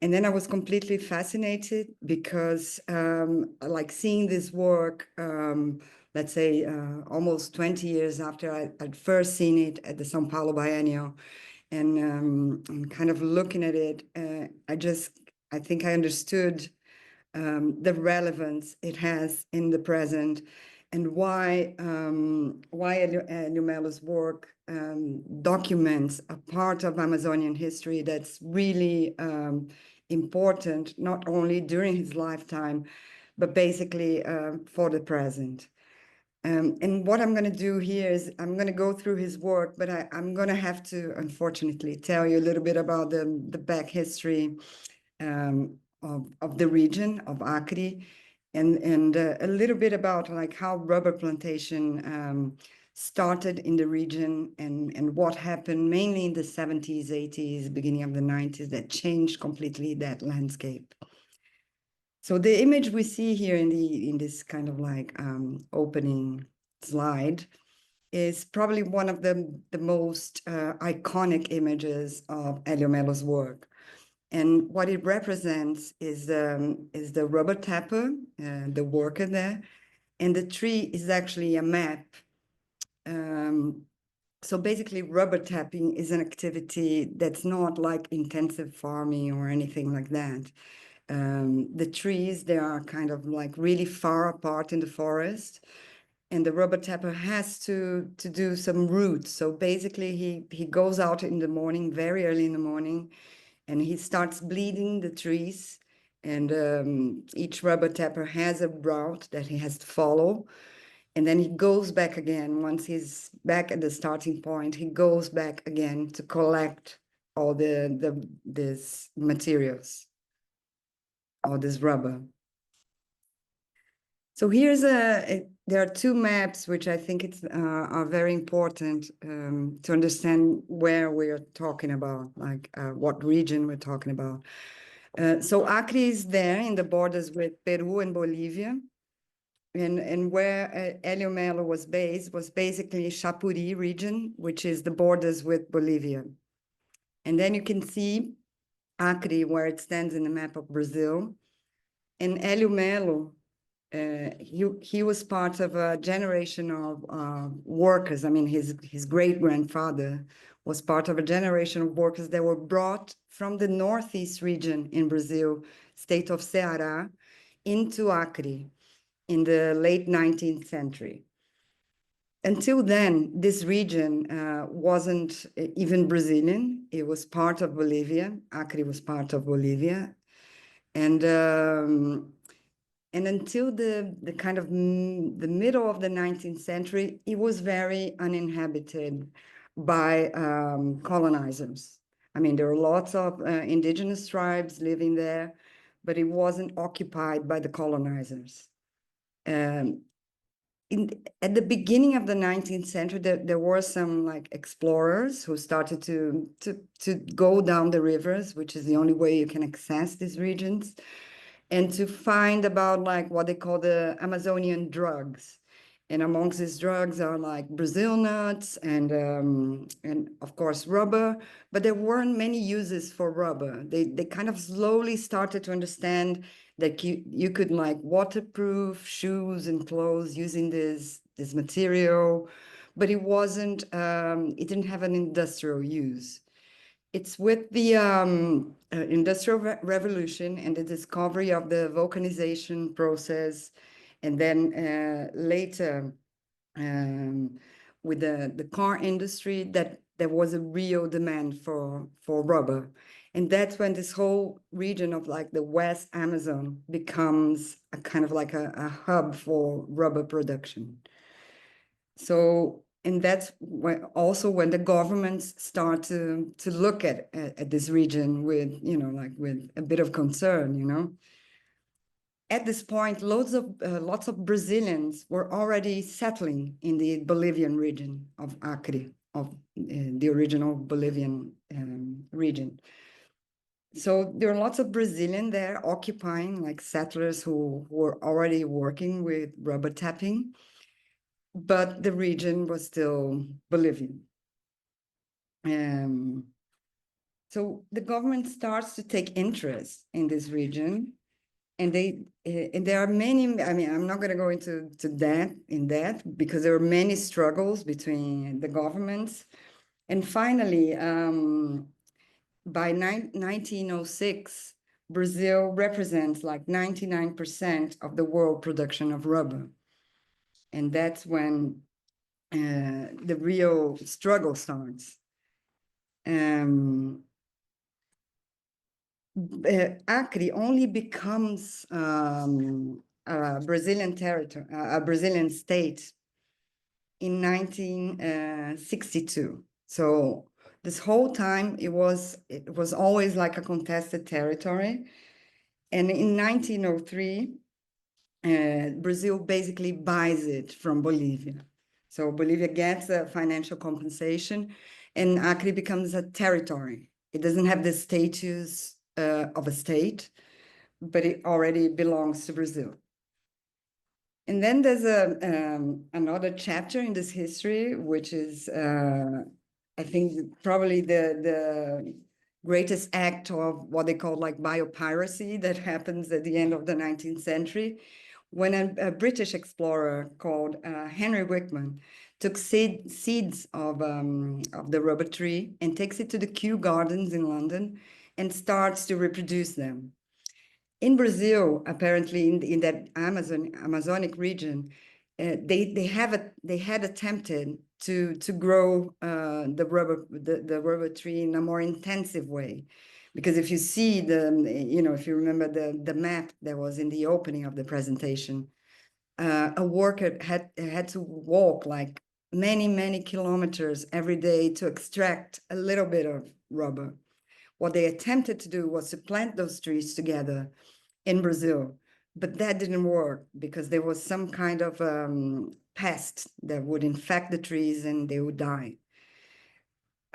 Speaker 3: then I was completely fascinated because like seeing this work, let's say almost 20 years after I'd first seen it at the São Paulo Biennial, and kind of looking at it, I think I understood the relevance it has in the present, and why Helio Melio's work documents a part of Amazonian history that's really important, not only during his lifetime, but basically for the present. And what I'm going to do here is I'm going to go through his work, but I'm going to have to, unfortunately, tell you a little bit about the back history of the region of Acre, and a little bit about like how rubber plantation started in the region, and what happened mainly in the 70s, 80s, beginning of the 90s, that changed completely that landscape. So the image we see here in this kind of like opening slide is probably one of the most iconic images of Helio Melio's work. And what it represents is the rubber tapper, the worker there, and the tree is actually a map. So basically, rubber tapping is an activity that's not like intensive farming or anything like that. The trees, they are kind of like really far apart in the forest, and the rubber tapper has to do some roots. So basically, he goes out in the morning, very early in the morning, and he starts bleeding the trees, and each rubber tapper has a route that he has to follow. And then he goes back again. Once he's back at the starting point, he goes back again to collect all these materials, all this rubber. So here's there are two maps which I think are very important to understand where we're talking about, like what region we're talking about. So Acre is there in the borders with Peru and Bolivia. And where Helio Melio was based was basically Chapuri region, which is the borders with Bolivia. And then you can see Acre, where it stands in the map of Brazil. And Helio Melio, he was part of a generation of workers. I mean, his great-grandfather was part of a generation of workers that were brought from the northeast region in Brazil, state of Ceará, into Acre in the late 19th century. Until then, this region wasn't even Brazilian. It was part of Bolivia. Acre was part of Bolivia. And until the kind of the middle of the 19th century, it was very uninhabited by colonizers. I mean, there were lots of indigenous tribes living there, but it wasn't occupied by the colonizers. At the beginning of the 19th century, there were some like explorers who started to go down the rivers, which is the only way you can access these regions, and to find about like what they call the Amazonian drugs. And amongst these drugs are like Brazil nuts and of course rubber, but there weren't many uses for rubber. They kind of slowly started to understand that you could like waterproof shoes and clothes using this material, but it wasn't, it didn't have an industrial use. It's with the Industrial Revolution and the discovery of the vulcanization process, and then later with the car industry, that there was a real demand for rubber. And that's when this whole region of like the West Amazon becomes a kind of like a hub for rubber production. So, and that's when, also when the governments start to look at this region with, you know, like with a bit of concern, you know. At this point, lots of Brazilians were already settling in the Bolivian region of Acre, of the original Bolivian region. So there are lots of Brazilians there occupying, like settlers who were already working with rubber tapping, but the region was still Bolivian. So the government starts to take interest in this region, and there are many. I mean, I'm not going to go into that because there are many struggles between the governments, and finally, by 1906, Brazil represents like 99% of the world production of rubber, and that's when the real struggle starts. Acre only becomes a Brazilian territory, a Brazilian state in 1962. So this whole time it was always like a contested territory. And in 1903, Brazil basically buys it from Bolivia. So Bolivia gets a financial compensation, and Acre becomes a territory. It doesn't have the status of a state, but it already belongs to Brazil. And then there's another chapter in this history, which is, I think, probably the greatest act of what they call like biopiracy that happens at the end of the 19th century, when a British explorer called Henry Wickman took seeds of the rubber tree and takes it to the Kew Gardens in London and starts to reproduce them. In Brazil, apparently in that Amazonic region, they had attempted to grow the rubber tree in a more intensive way, because if you see if you remember the map that was in the opening of the presentation, a worker had to walk like many kilometers every day to extract a little bit of rubber. What they attempted to do was to plant those trees together in Brazil, but that didn't work because there was some kind of pest that would infect the trees and they would die.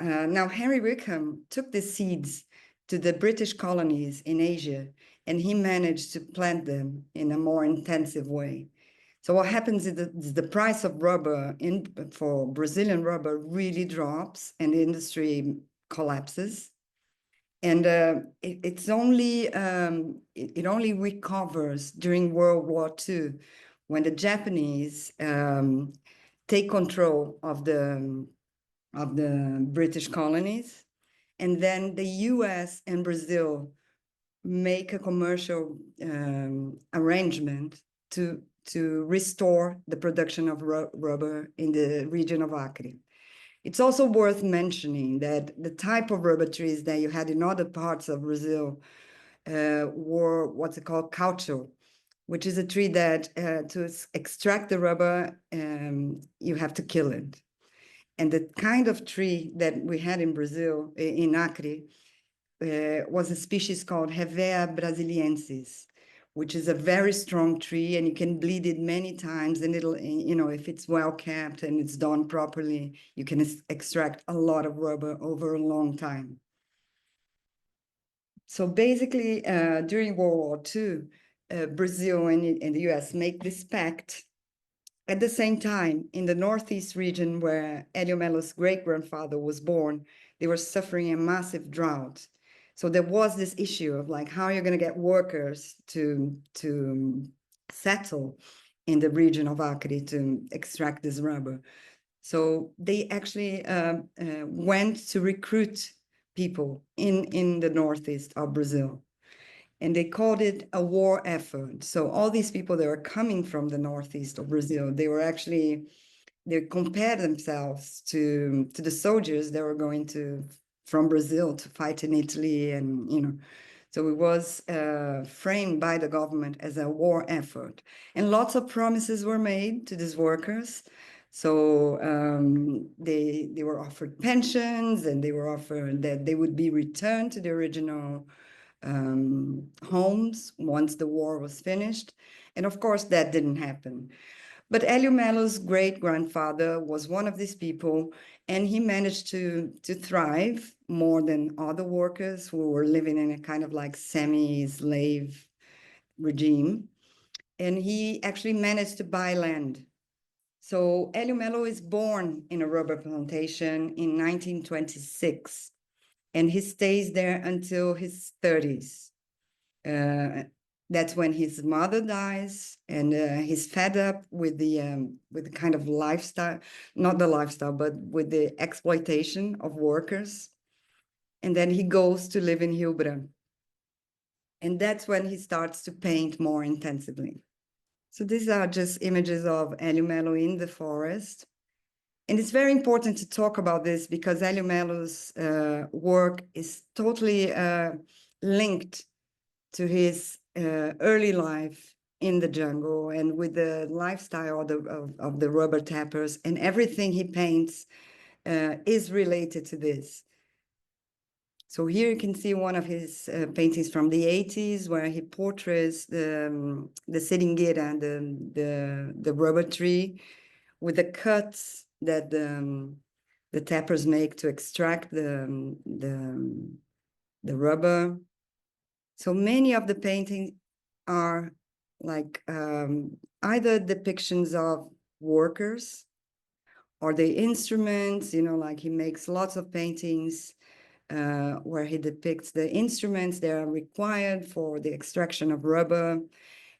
Speaker 3: Now, Henry Wickham took the seeds to the British colonies in Asia, and he managed to plant them in a more intensive way. So what happens is the price of rubber for Brazilian rubber really drops and the industry collapses. And it only recovers during World War II, when the Japanese take control of the British colonies, and then the US and Brazil make a commercial arrangement to restore the production of rubber in the region of Acre. It's also worth mentioning that the type of rubber trees that you had in other parts of Brazil were what's called caoutchouc, which is a tree that to extract the rubber, you have to kill it. And the kind of tree that we had in Brazil, in Acre, was a species called Hevea brasiliensis, which is a very strong tree, and you can bleed it many times, and it'll, if it's well kept and it's done properly, you can extract a lot of rubber over a long time. So basically, during World War II, Brazil and the US make this pact. At the same time, in the Northeast region where Helio Melio's great-grandfather was born, they were suffering a massive drought. So there was this issue of like, how you're going to get workers to settle in the region of Acre to extract this rubber. So they actually went to recruit people in the northeast of Brazil. And they called it a war effort. So all these people that were coming from the northeast of Brazil, they compared themselves to the soldiers that were going from Brazil to fight in Italy, and so it was framed by the government as a war effort, and lots of promises were made to these workers. So they were offered pensions, and they were offered that they would be returned to the original homes once the war was finished. And of course, that didn't happen. But Helio Melio's great-grandfather was one of these people, and he managed to thrive more than other workers who were living in a kind of like semi-slave regime. And he actually managed to buy land. So Helio Melio is born in a rubber plantation in 1926, and he stays there until his 30s. That's when his mother dies, and he's fed up with the kind of lifestyle, not the lifestyle, but with the exploitation of workers. And then he goes to live in Rio Branco. And that's when he starts to paint more intensively. So these are just images of Helio Melio in the forest. And it's very important to talk about this because Helio Melio's work is totally linked to his early life in the jungle and with the lifestyle of the rubber tappers, and everything he paints is related to this. So here you can see one of his paintings from the 80s where he portrays the seringueira, the rubber tree, with the cuts that the tappers make to extract the rubber. So many of the paintings are like either depictions of workers or the instruments, like he makes lots of paintings where he depicts the instruments that are required for the extraction of rubber.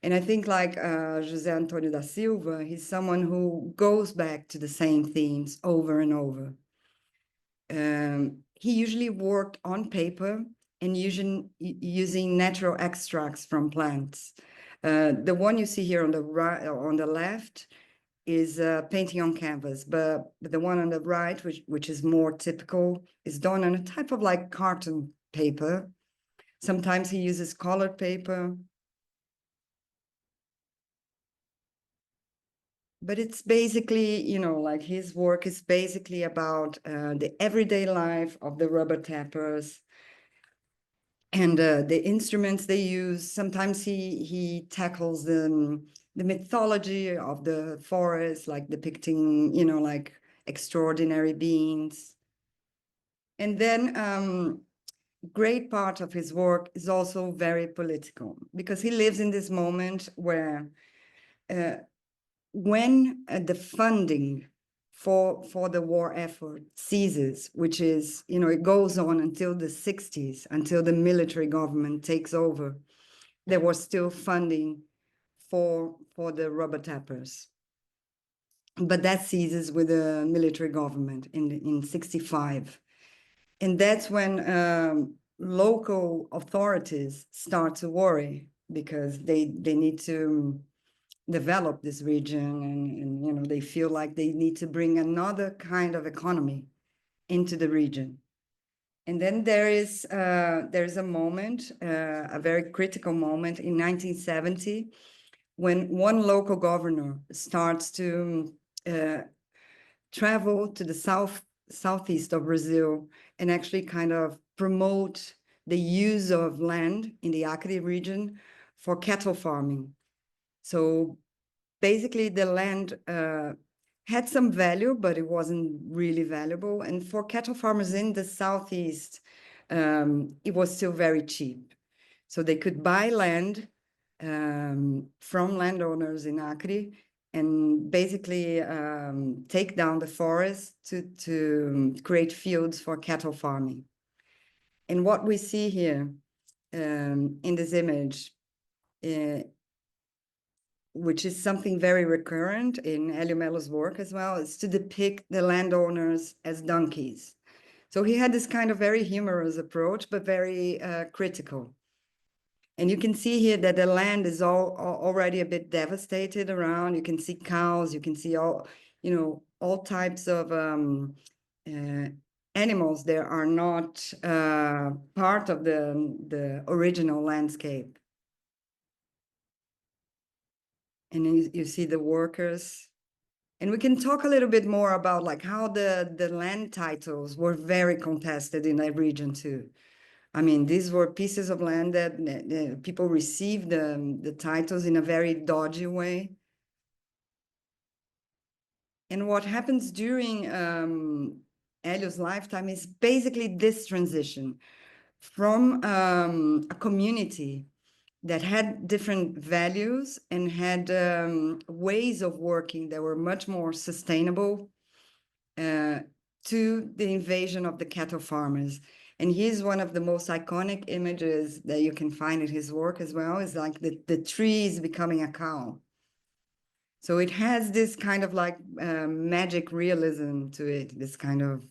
Speaker 3: And I think like José Antonio da Silva, he's someone who goes back to the same themes over and over. He usually worked on paper and using natural extracts from plants. The one you see here on the right, on the left, is painting on canvas, but the one on the right, which is more typical, is done on a type of like carton paper. Sometimes he uses colored paper. But it's basically, like his work is basically about the everyday life of the rubber tappers and the instruments they use. Sometimes he tackles the mythology of the forest, like depicting, like extraordinary beings. And then great part of his work is also very political, because he lives in this moment where when the funding for the war effort ceases, which is, it goes on until the 60s, until the military government takes over, there was still funding for the rubber tappers. But that ceases with the military government in 65. And that's when local authorities start to worry, because they need to develop this region, and they feel like they need to bring another kind of economy into the region. And then there's a moment, a very critical moment in 1970, when one local governor starts to travel to the southeast of Brazil and actually kind of promote the use of land in the Acre region for cattle farming. So basically the land had some value, but it wasn't really valuable. And for cattle farmers in the southeast, it was still very cheap. So they could buy land from landowners in Acre and basically take down the forest to create fields for cattle farming. And what we see here in this image, which is something very recurrent in Helio Melio's work as well, is to depict the landowners as donkeys. So he had this kind of very humorous approach, but very critical. And you can see here that the land is already a bit devastated around. You can see cows, you can see all, all types of animals that are not part of the original landscape. And you see the workers. And we can talk a little bit more about like how the land titles were very contested in that region too. I mean, these were pieces of land that people received the titles in a very dodgy way. And what happens during Helio's lifetime is basically this transition from a community that had different values and had ways of working that were much more sustainable to the invasion of the cattle farmers. And he's one of the most iconic images that you can find in his work as well, is like the trees becoming a cow. So it has this kind of like magic realism to it, this kind of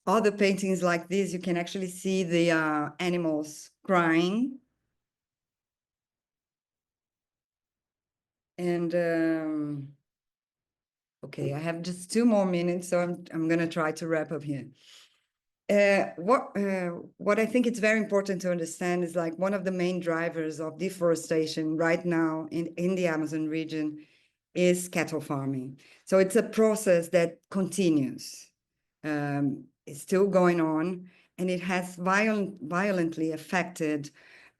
Speaker 3: other paintings like this, you can actually see the animals crying. And okay, I have just 2 more minutes, so I'm going to try to wrap up here. What I think it's very important to understand is like one of the main drivers of deforestation right now in the Amazon region is cattle farming. So it's a process that continues. It's still going on, and it has violently affected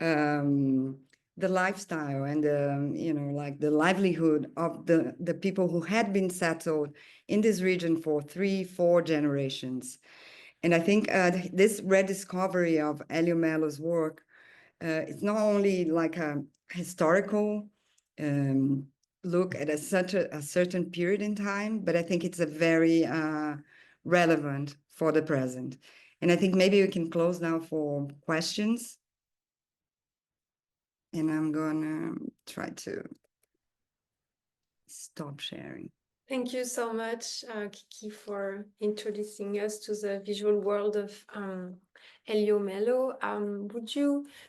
Speaker 3: the lifestyle and like the livelihood of the people who had been settled in this region for 3-4 generations. And I think this rediscovery of Helio Melio's work is not only like a historical look at such a certain period in time, but I think it's a very relevant for the present. And I think maybe we can close now for questions. And I'm gonna try to stop sharing.
Speaker 1: Thank you so much, Kiki, for introducing us to the visual world of Helio Melio.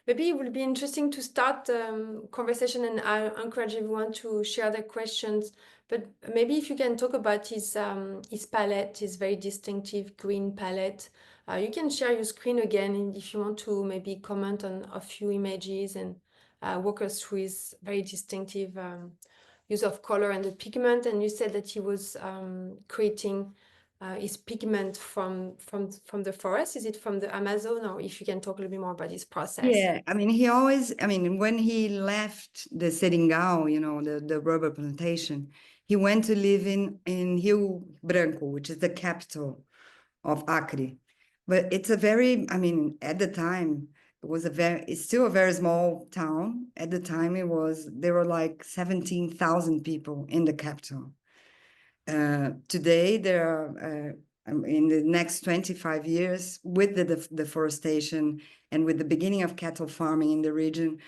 Speaker 1: Maybe it would be interesting to start the conversation, and I encourage everyone to share their questions, but maybe if you can talk about his palette, his very distinctive green palette. You can share your screen again, and if you want to maybe comment on a few images and walk us through his very distinctive use of color and the pigment. And you said that he was creating his pigment from the forest. Is it from the Amazon? Or if you can talk a little bit more about this process.
Speaker 3: Yeah, I mean, when he left the Seringal, the rubber plantation, he went to live in Rio Branco, which is the capital of Acre. But it's a very, I mean, at the time, it's still a very small town. At the time, there were like 17,000 people in the capital. Today, there are, in the next 25 years, with the deforestation and with the beginning of cattle farming in the region,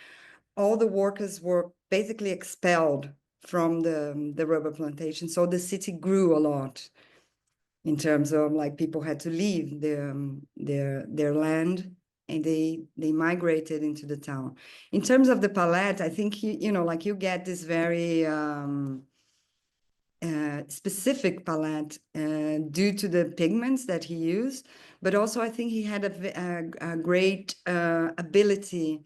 Speaker 3: all the workers were basically expelled from the rubber plantation. So the city grew a lot in terms of like people had to leave their land, and they migrated into the town. In terms of the palette, I think like you get this very specific palette due to the pigments that he used, but also I think he had a great ability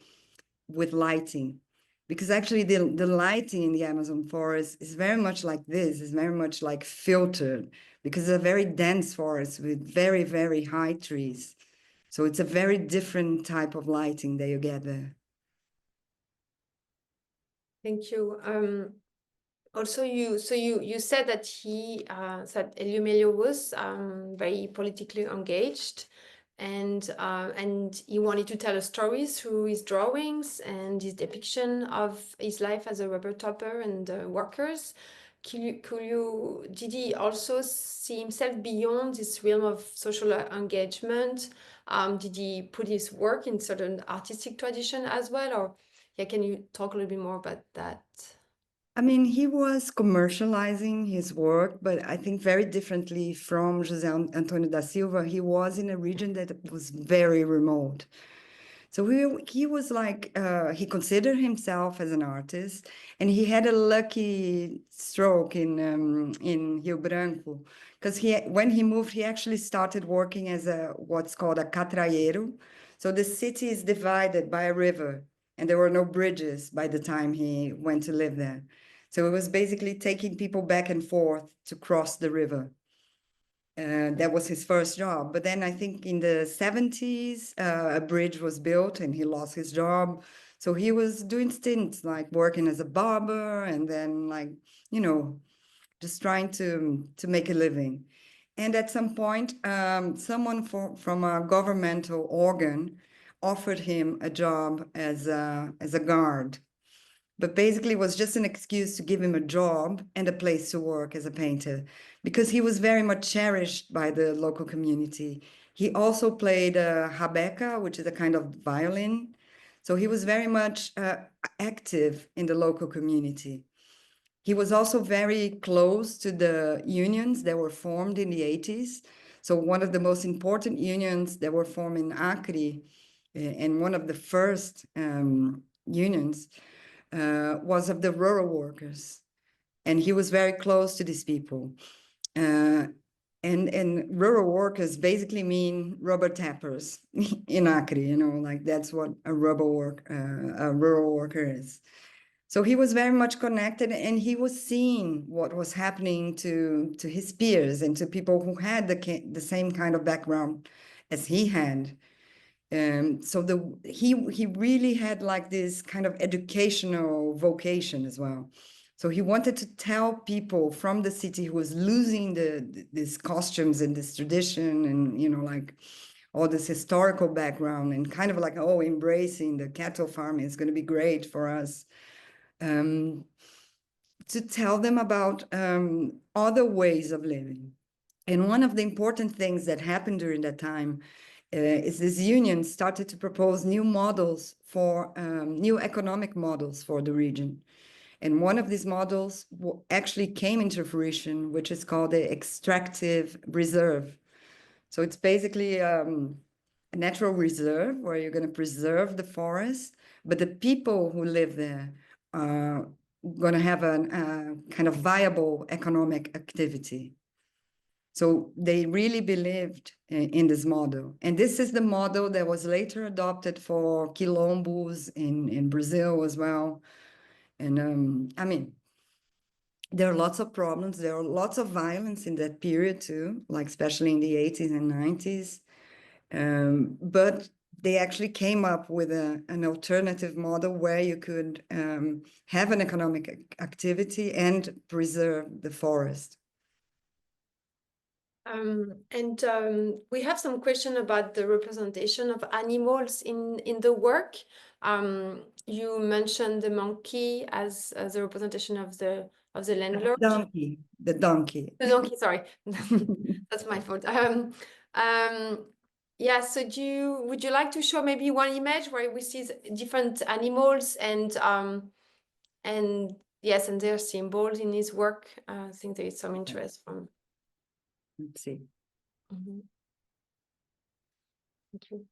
Speaker 3: with lighting, because actually the lighting in the Amazon forest is very much like this, is very much like filtered, because it's a very dense forest with very, very high trees. So it's a very different type of lighting that you get there.
Speaker 1: Thank you. Also, you said that Helio Melio was very politically engaged, and he wanted to tell a story through his drawings and his depiction of his life as a rubber topper and workers. Did he also see himself beyond this realm of social engagement? Did he put his work in certain artistic tradition as well, or yeah, can you talk a little bit more about that?
Speaker 3: I mean, he was commercializing his work, but I think very differently from José Antonio da Silva. He was in a region that was very remote. So he was like, he considered himself as an artist, and he had a lucky stroke in Rio Branco, because when he moved, he actually started working as what's called a catraieiro. So the city is divided by a river, and there were no bridges by the time he went to live there. So it was basically taking people back and forth to cross the river. That was his first job. But then I think in the 70s, a bridge was built and he lost his job. So he was doing stints like working as a barber and then like, you know, just trying to make a living. And at some point, someone from a governmental organ offered him a job as a guard. But basically it was just an excuse to give him a job and a place to work as a painter, because he was very much cherished by the local community. He also played rabeca, which is a kind of violin. So he was very much active in the local community. He was also very close to the unions that were formed in the 80s. So one of the most important unions that were formed in Acre, and one of the first unions, was of the rural workers. And he was very close to these people. And rural workers basically mean rubber tappers in Acre, you know, like that's what a rural worker is. So he was very much connected, and he was seeing what was happening to his peers and to people who had the same kind of background as he had. So he really had like this kind of educational vocation as well. So he wanted to tell people from the city who was losing these costumes and this tradition and, you know, like all this historical background, and kind of like, oh, embracing the cattle farming is going to be great for us. To tell them about other ways of living. And one of the important things that happened during that time is this union started to propose new models for new economic models for the region. And one of these models actually came into fruition, which is called the extractive reserve. So it's basically a natural reserve where you're going to preserve the forest, but the people who live there are going to have a kind of viable economic activity. So they really believed in this model. And this is the model that was later adopted for quilombos in Brazil as well. And I mean, there are lots of problems. There are lots of violence in that period too, like especially in the 80s and 90s. But they actually came up with an alternative model where you could have an economic activity and preserve the forest.
Speaker 1: We have some question about the representation of animals in the work. You mentioned the monkey as a representation of the landlord.
Speaker 3: The donkey.
Speaker 1: The donkey, sorry. That's my fault. Yeah, so would you like to show maybe one image where we see different animals and yes, and their symbols in his work? I think there is some interest from.
Speaker 3: Let's see.
Speaker 1: Mm-hmm. Thank you.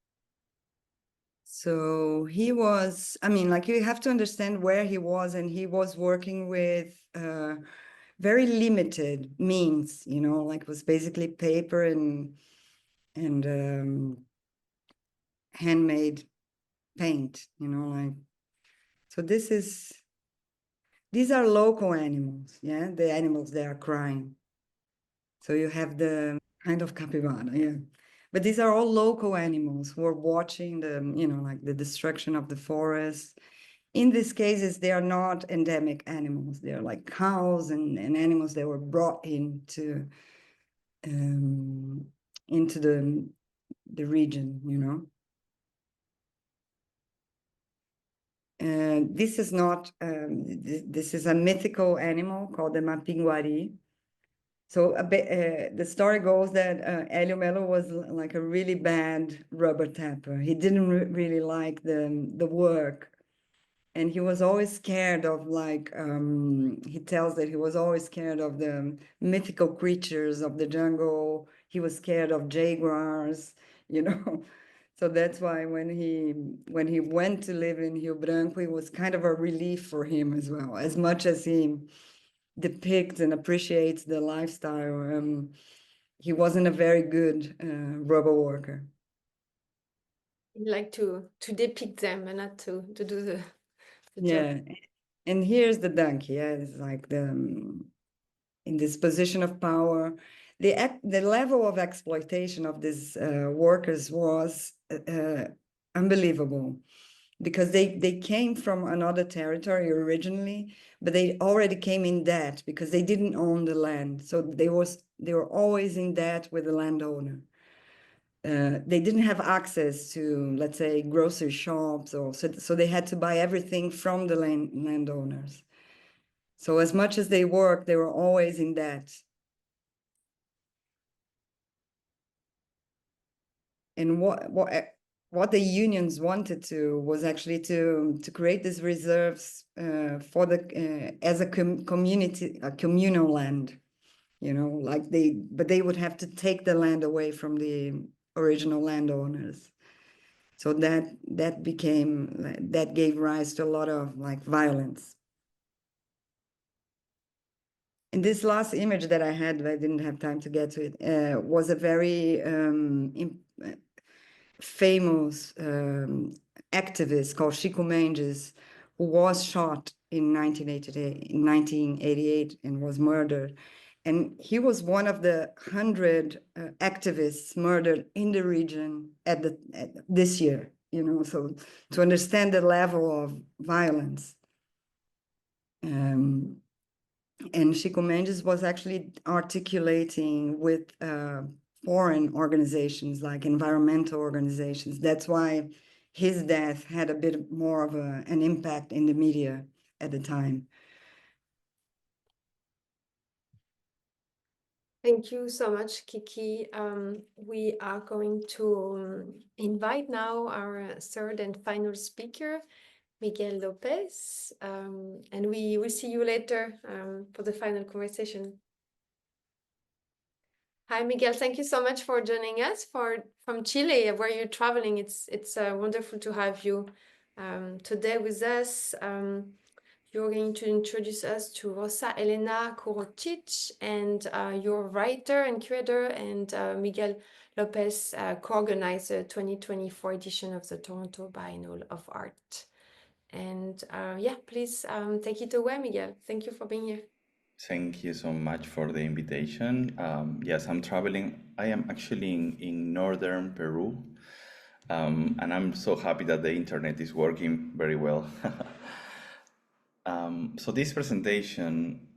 Speaker 3: So he was, I mean, like you have to understand where he was, and he was working with very limited means, you know, like it was basically paper and handmade paint, you know, like, so these are local animals, yeah, the animals that are crying. So you have the kind of capybara, yeah. But these are all local animals who are watching the, you know, like the destruction of the forest. In these cases, they are not endemic animals. They are like cows and animals that were brought into the region, you know. And this is not, this is a mythical animal called the mapinguari. So the story goes that Helio Melio was like a really bad rubber tapper. He didn't really like the work And he was always scared of, like, he tells that he was always scared of the mythical creatures of the jungle. He was scared of jaguars, you know. So that's why when he went to live in Rio Branco, it was kind of a relief for him as well. As much as he depicts and appreciates the lifestyle, he wasn't a very good rubber worker.
Speaker 1: Like to depict them and not to do the job.
Speaker 3: Yeah, and here's the donkey. Yeah, it's like in this position of power, the level of exploitation of these workers was unbelievable, because they came from another territory originally, but they already came in debt because they didn't own the land. So they were always in debt with the landowner. They didn't have access to, let's say, grocery shops, or so they had to buy everything from the landowners. So as much as they worked, they were always in debt. And what the unions wanted to was actually to create these reserves for the as a community, a communal land, you know, like but they would have to take the land away from the original landowners. So that gave rise to a lot of, like, violence. And this last image that I had, but I didn't have time to get to it, was a very famous activist called Chico Mendes, who was shot in 1988 and was murdered. And he was one of the 100 activists murdered in the region this year, you know, so to understand the level of violence. And Chico Mendes was actually articulating with foreign organizations, like environmental organizations. That's why his death had a bit more of an impact in the media at the time.
Speaker 1: Thank you so much, Kiki. We are going to invite now our third and final speaker, Miguel López, and we will see you later for the final conversation. Hi, Miguel. Thank you so much for joining us from Chile, where you're traveling. It's wonderful to have you today with us. You're going to introduce us to Rosa Elena Curruchich, and you're a writer and curator, and Miguel López co-organized the 2024 edition of the Toronto Biennial of Art. And yeah, please take it away, Miguel. Thank you for being here.
Speaker 4: Thank you so much for the invitation. Yes, I'm traveling. I am actually in northern Peru, and I'm so happy that the internet is working very well. So this presentation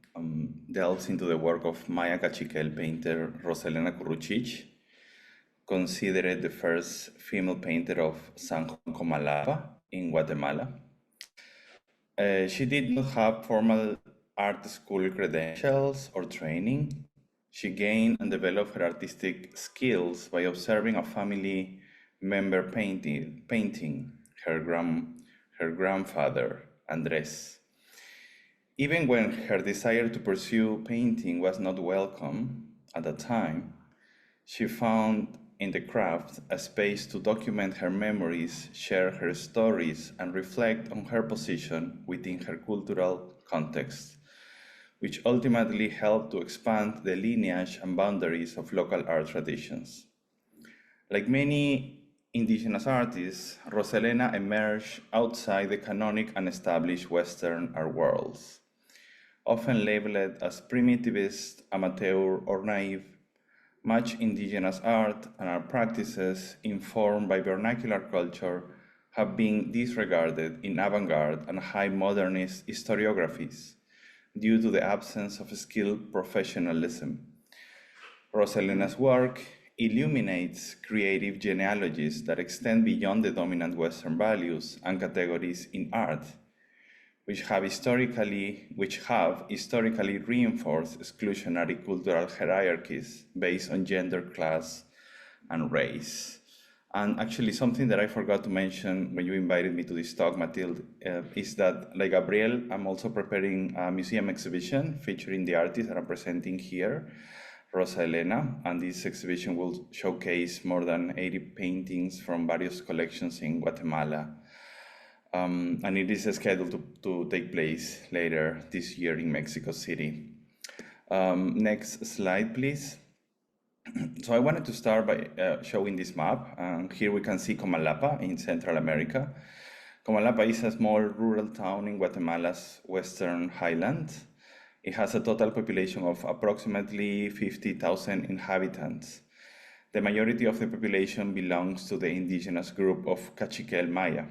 Speaker 4: delves into the work of Maya Cachiquel painter Rosa Elena Curruchich, considered the first female painter of San Juan Comalapa in Guatemala. She did not have formal art school credentials or training. She gained and developed her artistic skills by observing a family member painting her grandfather, Andres. Even when her desire to pursue painting was not welcome at the time, she found in the craft a space to document her memories, share her stories, and reflect on her position within her cultural context, which ultimately helped to expand the lineage and boundaries of local art traditions. Like many indigenous artists, Rosa Elena emerged outside the canonic and established Western art worlds, often labeled as primitivist, amateur, or naive. Much indigenous art and art practices informed by vernacular culture have been disregarded in avant-garde and high modernist historiographies due to the absence of skilled professionalism. Rosa Elena's work illuminates creative genealogies that extend beyond the dominant Western values and categories in art, which have historically reinforced exclusionary cultural hierarchies based on gender, class, and race. And actually, something that I forgot to mention when you invited me to this talk, Mathilde, is that, like Gabriel, I'm also preparing a museum exhibition featuring the artists that I'm presenting here, Rosa Elena, and this exhibition will showcase more than 80 paintings from various collections in Guatemala. And it is scheduled to take place later this year in Mexico City. Next slide, please. So I wanted to start by showing this map. Here we can see Comalapa in Central America. Comalapa is a small rural town in Guatemala's western highlands. It has a total population of approximately 50,000 inhabitants. The majority of the population belongs to the indigenous group of Cachiquel Maya,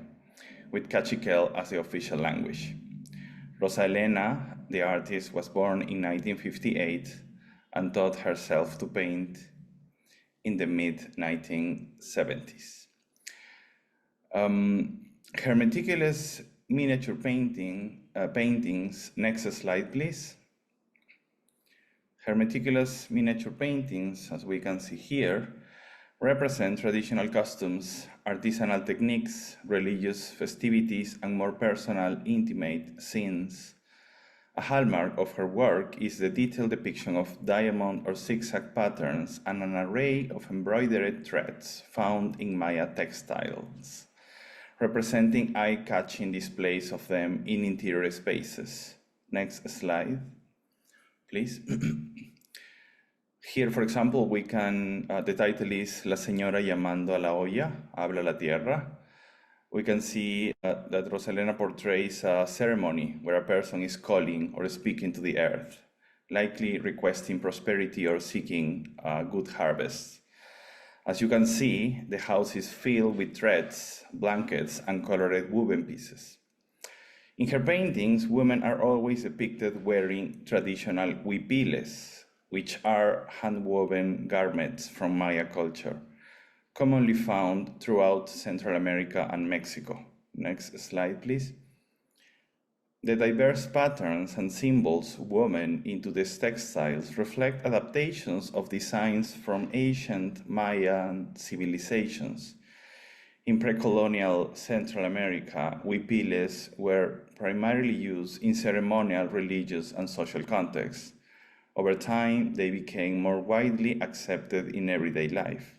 Speaker 4: with Cachiquel as the official language. Rosa Elena, the artist, was born in 1958 and taught herself to paint in the mid-1970s. Her meticulous miniature paintings, next slide please. Her meticulous miniature paintings, as we can see here, represent traditional customs, artisanal techniques, religious festivities, and more personal, intimate scenes. A hallmark of her work is the detailed depiction of diamond or zigzag patterns and an array of embroidered threads found in Maya textiles, representing eye-catching displays of them in interior spaces. Next slide, please. Here, for example, we can, the title is La Señora llamando a la olla, habla la tierra. We can see that Rosa Elena portrays a ceremony where a person is calling or speaking to the earth, likely requesting prosperity or seeking a good harvest. As you can see, the house is filled with threads, blankets, and colored woven pieces. In her paintings, women are always depicted wearing traditional huipiles, which are hand-woven garments from Maya culture, commonly found throughout Central America and Mexico. Next slide, please. The diverse patterns and symbols woven into these textiles reflect adaptations of designs from ancient Mayan civilizations. In pre-colonial Central America, huipiles were primarily used in ceremonial, religious, and social contexts. Over time, they became more widely accepted in everyday life.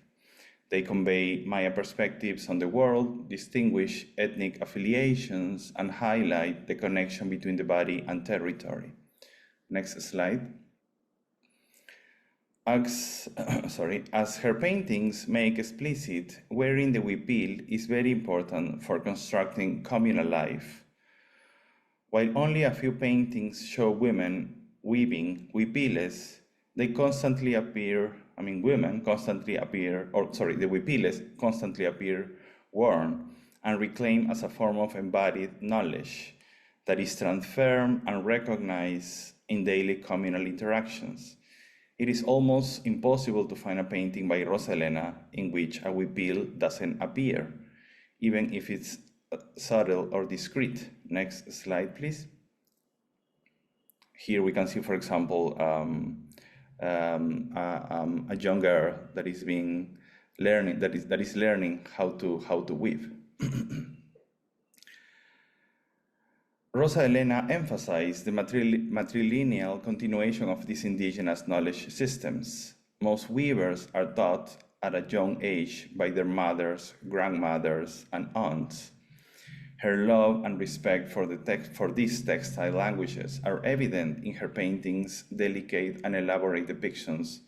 Speaker 4: They convey Maya perspectives on the world, distinguish ethnic affiliations, and highlight the connection between the body and territory. Next slide. As her paintings make explicit, wearing the huipil is very important for constructing communal life. While only a few paintings show women weaving huipiles, they constantly appear, women constantly appear, the huipiles constantly appear worn and reclaimed as a form of embodied knowledge that is transferred and recognized in daily communal interactions. It is almost impossible to find a painting by Rosa Elena in which a huipil doesn't appear, even if it's subtle or discreet. Next slide, please. Here we can see, for example, a young girl that is learning how to weave. Rosa Elena emphasized the matrilineal continuation of these indigenous knowledge systems. Most weavers are taught at a young age by their mothers, grandmothers, and aunts. Her love and respect for these textile languages are evident in her paintings' delicate and elaborate depictions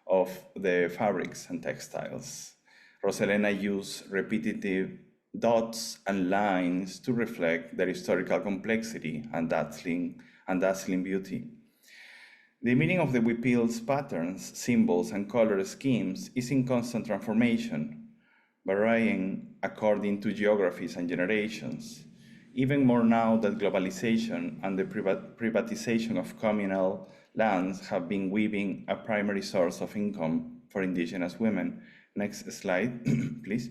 Speaker 4: of the fabrics and textiles. Rosa Elena used repetitive dots and lines to reflect their historical complexity and dazzling beauty. The meaning of the huipil's patterns, symbols, and color schemes is in constant transformation, varying according to geographies and generations, even more now that globalization and the privatization of communal lands have been weaving a primary source of income for indigenous women. Next slide, please.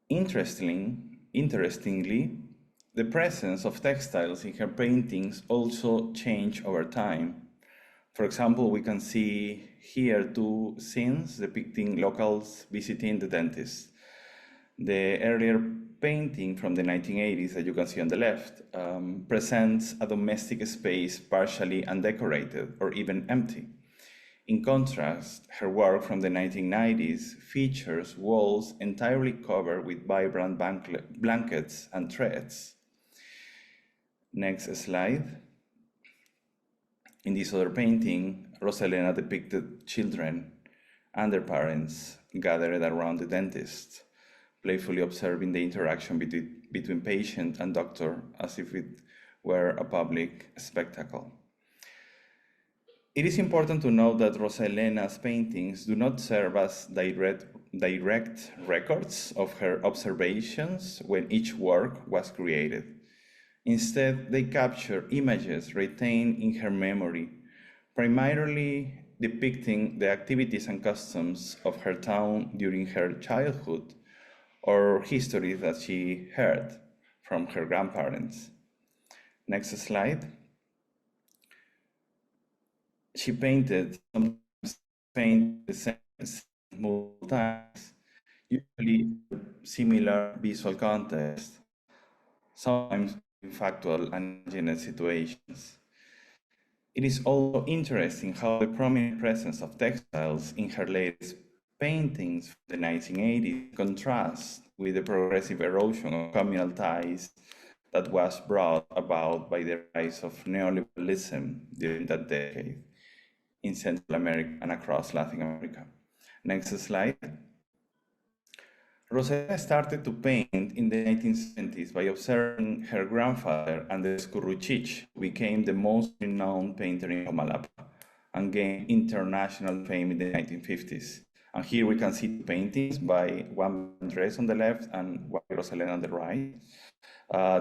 Speaker 4: Interestingly, the presence of textiles in her paintings also changed over time. For example, we can see here two scenes depicting locals visiting the dentist. The earlier painting from the 1980s that you can see on the left presents a domestic space partially undecorated or even empty. In contrast, her work from the 1990s features walls entirely covered with vibrant blankets and threads. Next slide. In this other painting, Rosa Elena depicted children and their parents gathered around the dentist, playfully observing the interaction between patient and doctor as if it were a public spectacle. It is important to note that Rosa Elena's paintings do not serve as direct records of her observations when each work was created. Instead, they capture images retained in her memory, primarily depicting the activities and customs of her town during her childhood or histories that she heard from her grandparents. Next slide. She painted, sometimes paint the same multiple times, usually similar visual context, sometimes factual and imagined situations. It is also interesting how the prominent presence of textiles in her latest paintings from the 1980s contrasts with the progressive erosion of communal ties that was brought about by the rise of neoliberalism during that decade in Central America and across Latin America. Next slide. Rosa started to paint in the 1970s by observing her grandfather, Andres Curruchich, who became the most renowned painter in Comalapa and gained international fame in the 1950s. And here we can see paintings by one Andres on the left and one Rosa Elena on the right.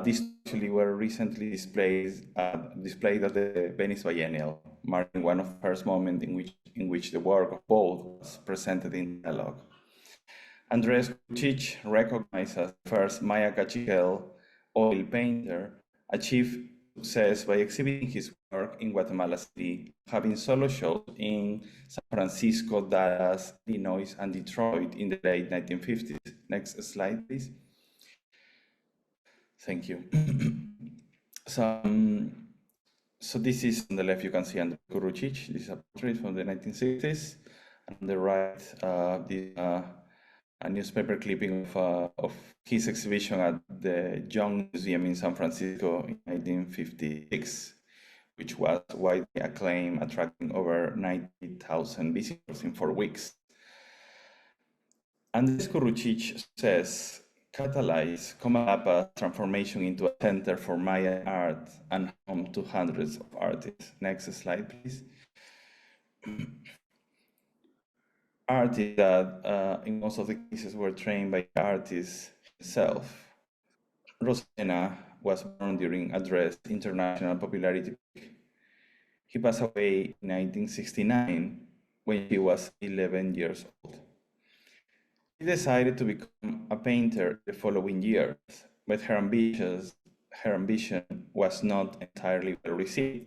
Speaker 4: These actually were recently displayed at the Venice Biennial, marking one of the first moments in which the work of both was presented in dialogue. Andres Curruchich, recognized as the first Maya Cachiquel oil painter, achieved success by exhibiting his work in Guatemala City, having solo shows in San Francisco, Dallas, Illinois, and Detroit in the late 1950s. Next slide, please. Thank you. So this is on the left, you can see Andres Curruchich. This is a portrait from the 1960s. On the right, a newspaper clipping of his exhibition at the Young Museum in San Francisco in 1956, which was widely acclaimed, attracting over 90,000 visitors in 4 weeks. Andres Curruchich's success catalyzed Comalapa's transformation into a center for Maya art and home to hundreds of artists. Next slide, please. Artists that in most of the cases were trained by the artist himself. Rosa Elena was born during Andres' international popularity peak. He passed away in 1969 when he was 11 years old. She decided to become a painter the following years, but her ambition was not entirely well received.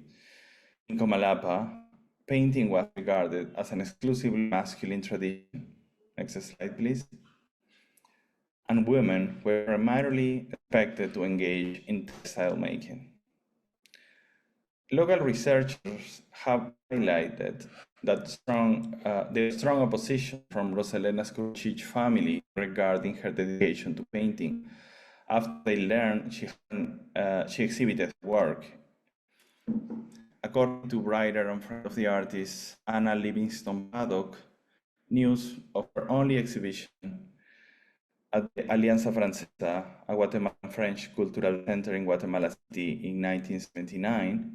Speaker 4: In Comalapa, painting was regarded as an exclusively masculine tradition. Next slide, please. And women were primarily expected to engage in textile making. Local researchers have highlighted that the strong opposition from Rosa Elena's Curruchich family regarding her dedication to painting after they learned she exhibited her work. According to writer and friend of the artist Anna Livingston Paddock, news of her only exhibition at the Alianza Francesa, a Guatemalan French cultural center in Guatemala City in 1979,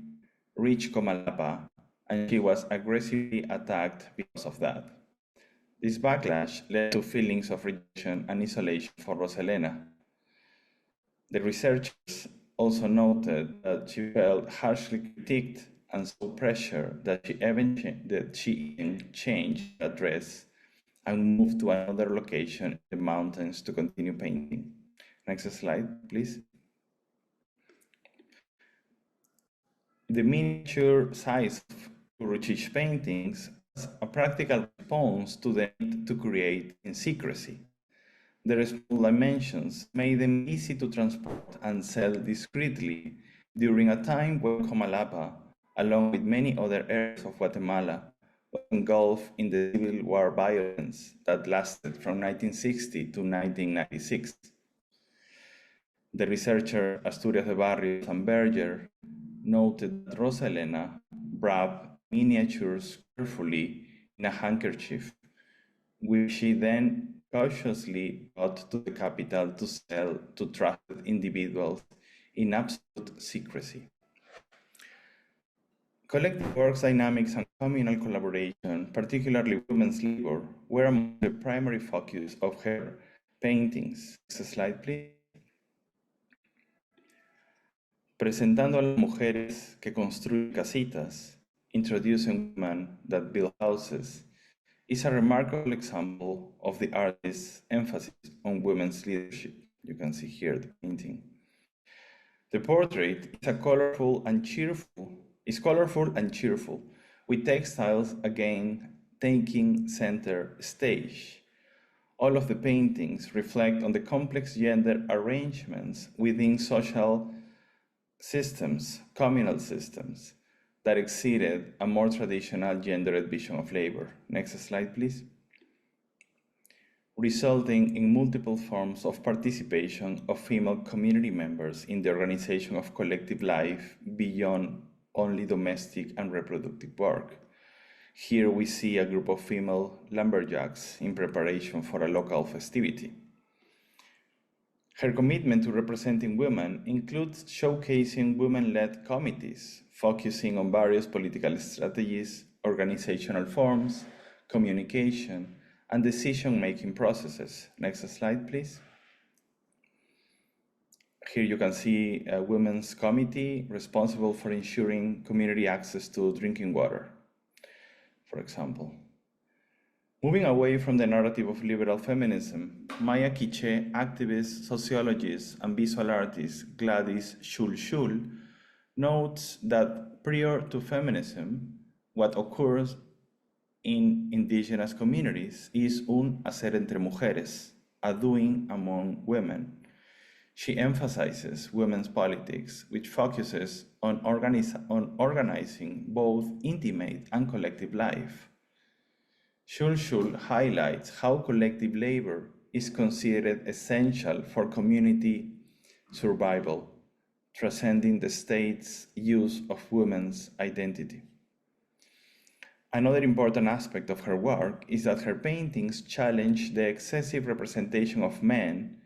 Speaker 4: reached Comalapa, and she was aggressively attacked because of that. This backlash led to feelings of rejection and isolation for Rosa Elena. The researchers also noted that she felt harshly critiqued and so pressured that she even changed her dress and moved to another location in the mountains to continue painting. Next slide, please. The miniature size Curruchich paintings as a practical response to the need to create in secrecy. Their small dimensions made them easy to transport and sell discreetly during a time when Comalapa, along with many other areas of Guatemala, was engulfed in the civil war violence that lasted from 1960 to 1996. The researcher Asturias de Barrios and Berger noted that Rosa Elena wrapped miniatures carefully in a handkerchief, which she then cautiously brought to the capital to sell to trusted individuals in absolute secrecy. Collective works dynamics and communal collaboration, particularly women's labor, were among the primary focus of her paintings. Next slide, please. Presentando a las mujeres que construyen casitas, introducing women that build houses, is a remarkable example of the artist's emphasis on women's leadership. You can see here the painting. The portrait is colorful and cheerful, with textiles again taking center stage. All of the paintings reflect on the complex gender arrangements within social systems, communal systems, that exceeded a more traditional gendered vision of labor. Next slide, please. Resulting in multiple forms of participation of female community members in the organization of collective life beyond only domestic and reproductive work. Here we see a group of female lumberjacks in preparation for a local festivity. Her commitment to representing women includes showcasing women-led committees, focusing on various political strategies, organizational forms, communication, and decision-making processes. Next slide, please. Here you can see a women's committee responsible for ensuring community access to drinking water, for example. Moving away from the narrative of liberal feminism, Maya Quiche activist, sociologist, and visual artist Gladys Schul notes that prior to feminism, what occurs in indigenous communities is un hacer entre mujeres, a doing among women. She emphasizes women's politics, which focuses on organizing both intimate and collective life. Schul highlights how collective labor is considered essential for community survival, transcending the state's use of women's identity. Another important aspect of her work is that her paintings challenge the excessive representation of men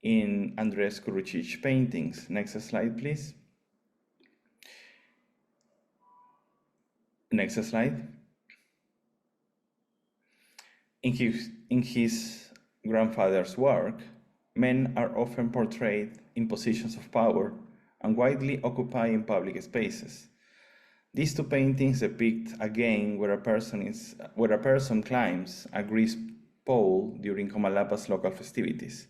Speaker 4: in Andrés Curruchich paintings. Next slide, please. Next slide. In his grandfather's work, men are often portrayed in positions of power and widely occupying public spaces. These two paintings depict a game where a person climbs a grease pole during Comalapa's local festivities,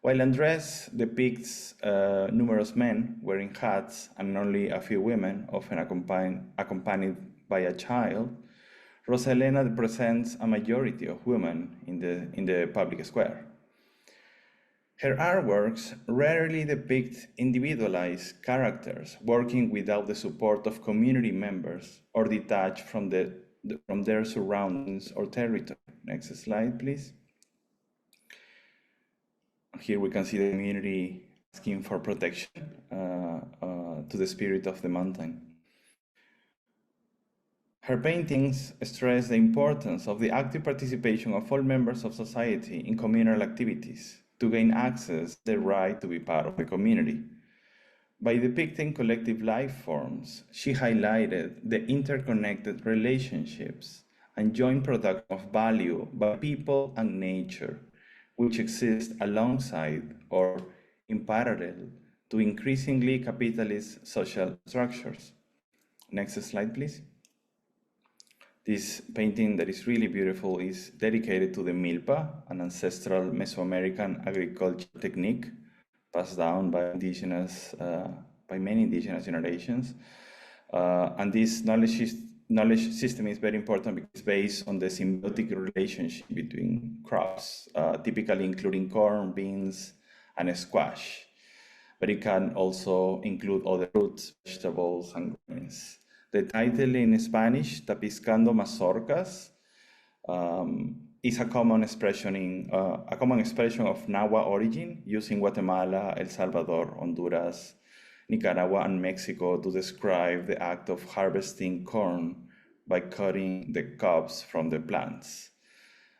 Speaker 4: while Andrés depicts numerous men wearing hats and only a few women, often accompanied by a child. Rosa Elena presents a majority of women in the public square. Her artworks rarely depict individualized characters working without the support of community members or detached from their surroundings or territory. Next slide, please. Here we can see the community asking for protection to the spirit of the mountain. Her paintings stress the importance of the active participation of all members of society in communal activities to gain access to the right to be part of the community. By depicting collective life forms, she highlighted the interconnected relationships and joint production of value by people and nature, which exist alongside or in parallel to increasingly capitalist social structures. Next slide, please. This painting that is really beautiful is dedicated to the milpa, an ancestral Mesoamerican agriculture technique passed down by many indigenous generations. And this knowledge knowledge system is very important because it's based on the symbiotic relationship between crops, typically including corn, beans, and squash. But it can also include other fruits, vegetables, and grains. The title in Spanish, Tapiscando Mazorcas, is a common expression of Nahua origin used in Guatemala, El Salvador, Honduras, Nicaragua, and Mexico to describe the act of harvesting corn by cutting the cobs from the plants.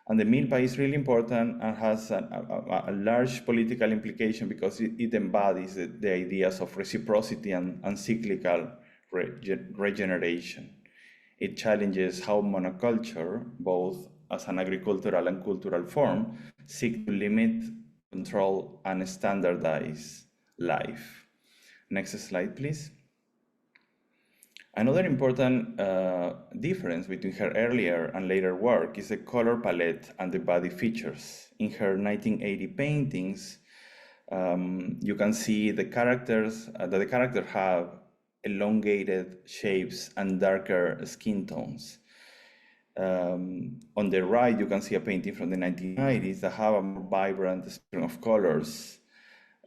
Speaker 4: And the milpa is really important and has a large political implication because it embodies the ideas of reciprocity and cyclical regeneration. It challenges how monoculture, both as an agricultural and cultural form, seek to limit, control, and standardize life. Next slide, please. Another important difference between her earlier and later work is the color palette and the body features. In her 1980 paintings, you can see the characters that the characters have elongated shapes and darker skin tones. On the right, you can see a painting from the 1990s that have a more vibrant spectrum of colors.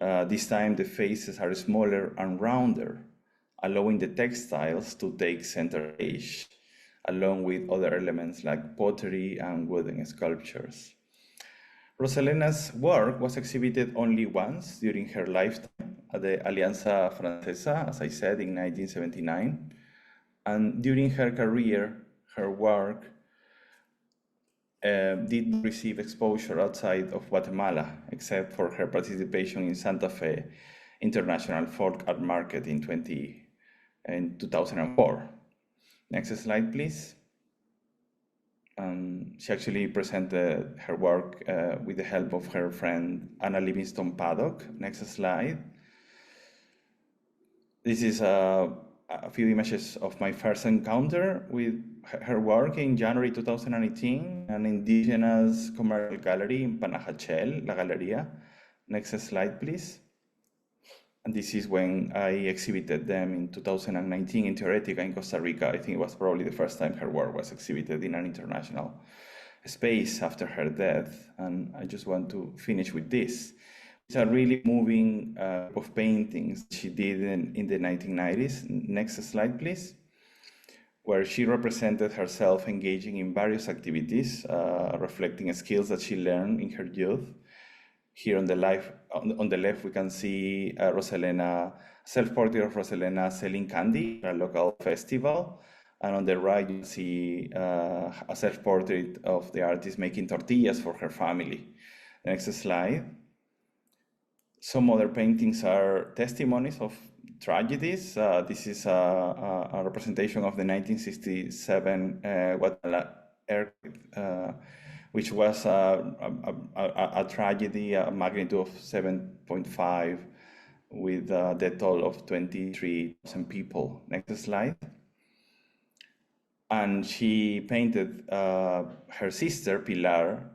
Speaker 4: This time, the faces are smaller and rounder, allowing the textiles to take center stage, along with other elements like pottery and wooden sculptures. Rosa Elena's work was exhibited only once during her lifetime at the Alianza Francesa, as I said, in 1979. And during her career, her work did not receive exposure outside of Guatemala, except for her participation in Santa Fe International Folk Art Market in 2004. Next slide, please. She actually presented her work with the help of her friend Anna Livingston Paddock. Next slide. This is a few images of my first encounter with her work in January 2018, an indigenous commercial gallery in Panajachel, La Galería. Next slide, please. And this is when I exhibited them in 2019 in Teoretica in Costa Rica. I think it was probably the first time her work was exhibited in an international space after her death. And I just want to finish with this. It's a really moving of paintings she did in the 1990s. Next slide, please. Where she represented herself engaging in various activities, reflecting skills that she learned in her youth. Here on the left, we can see Rosa Elena, self-portrait of Rosa Elena selling candy at a local festival. And on the right, you see a self-portrait of the artist making tortillas for her family. Next slide. Some other paintings are testimonies of tragedies. This is a representation of the 1967 Guatemala earthquake, which was a tragedy, a magnitude of 7.5, with a death toll of 23,000 people. Next slide. And she painted her sister, Pilar.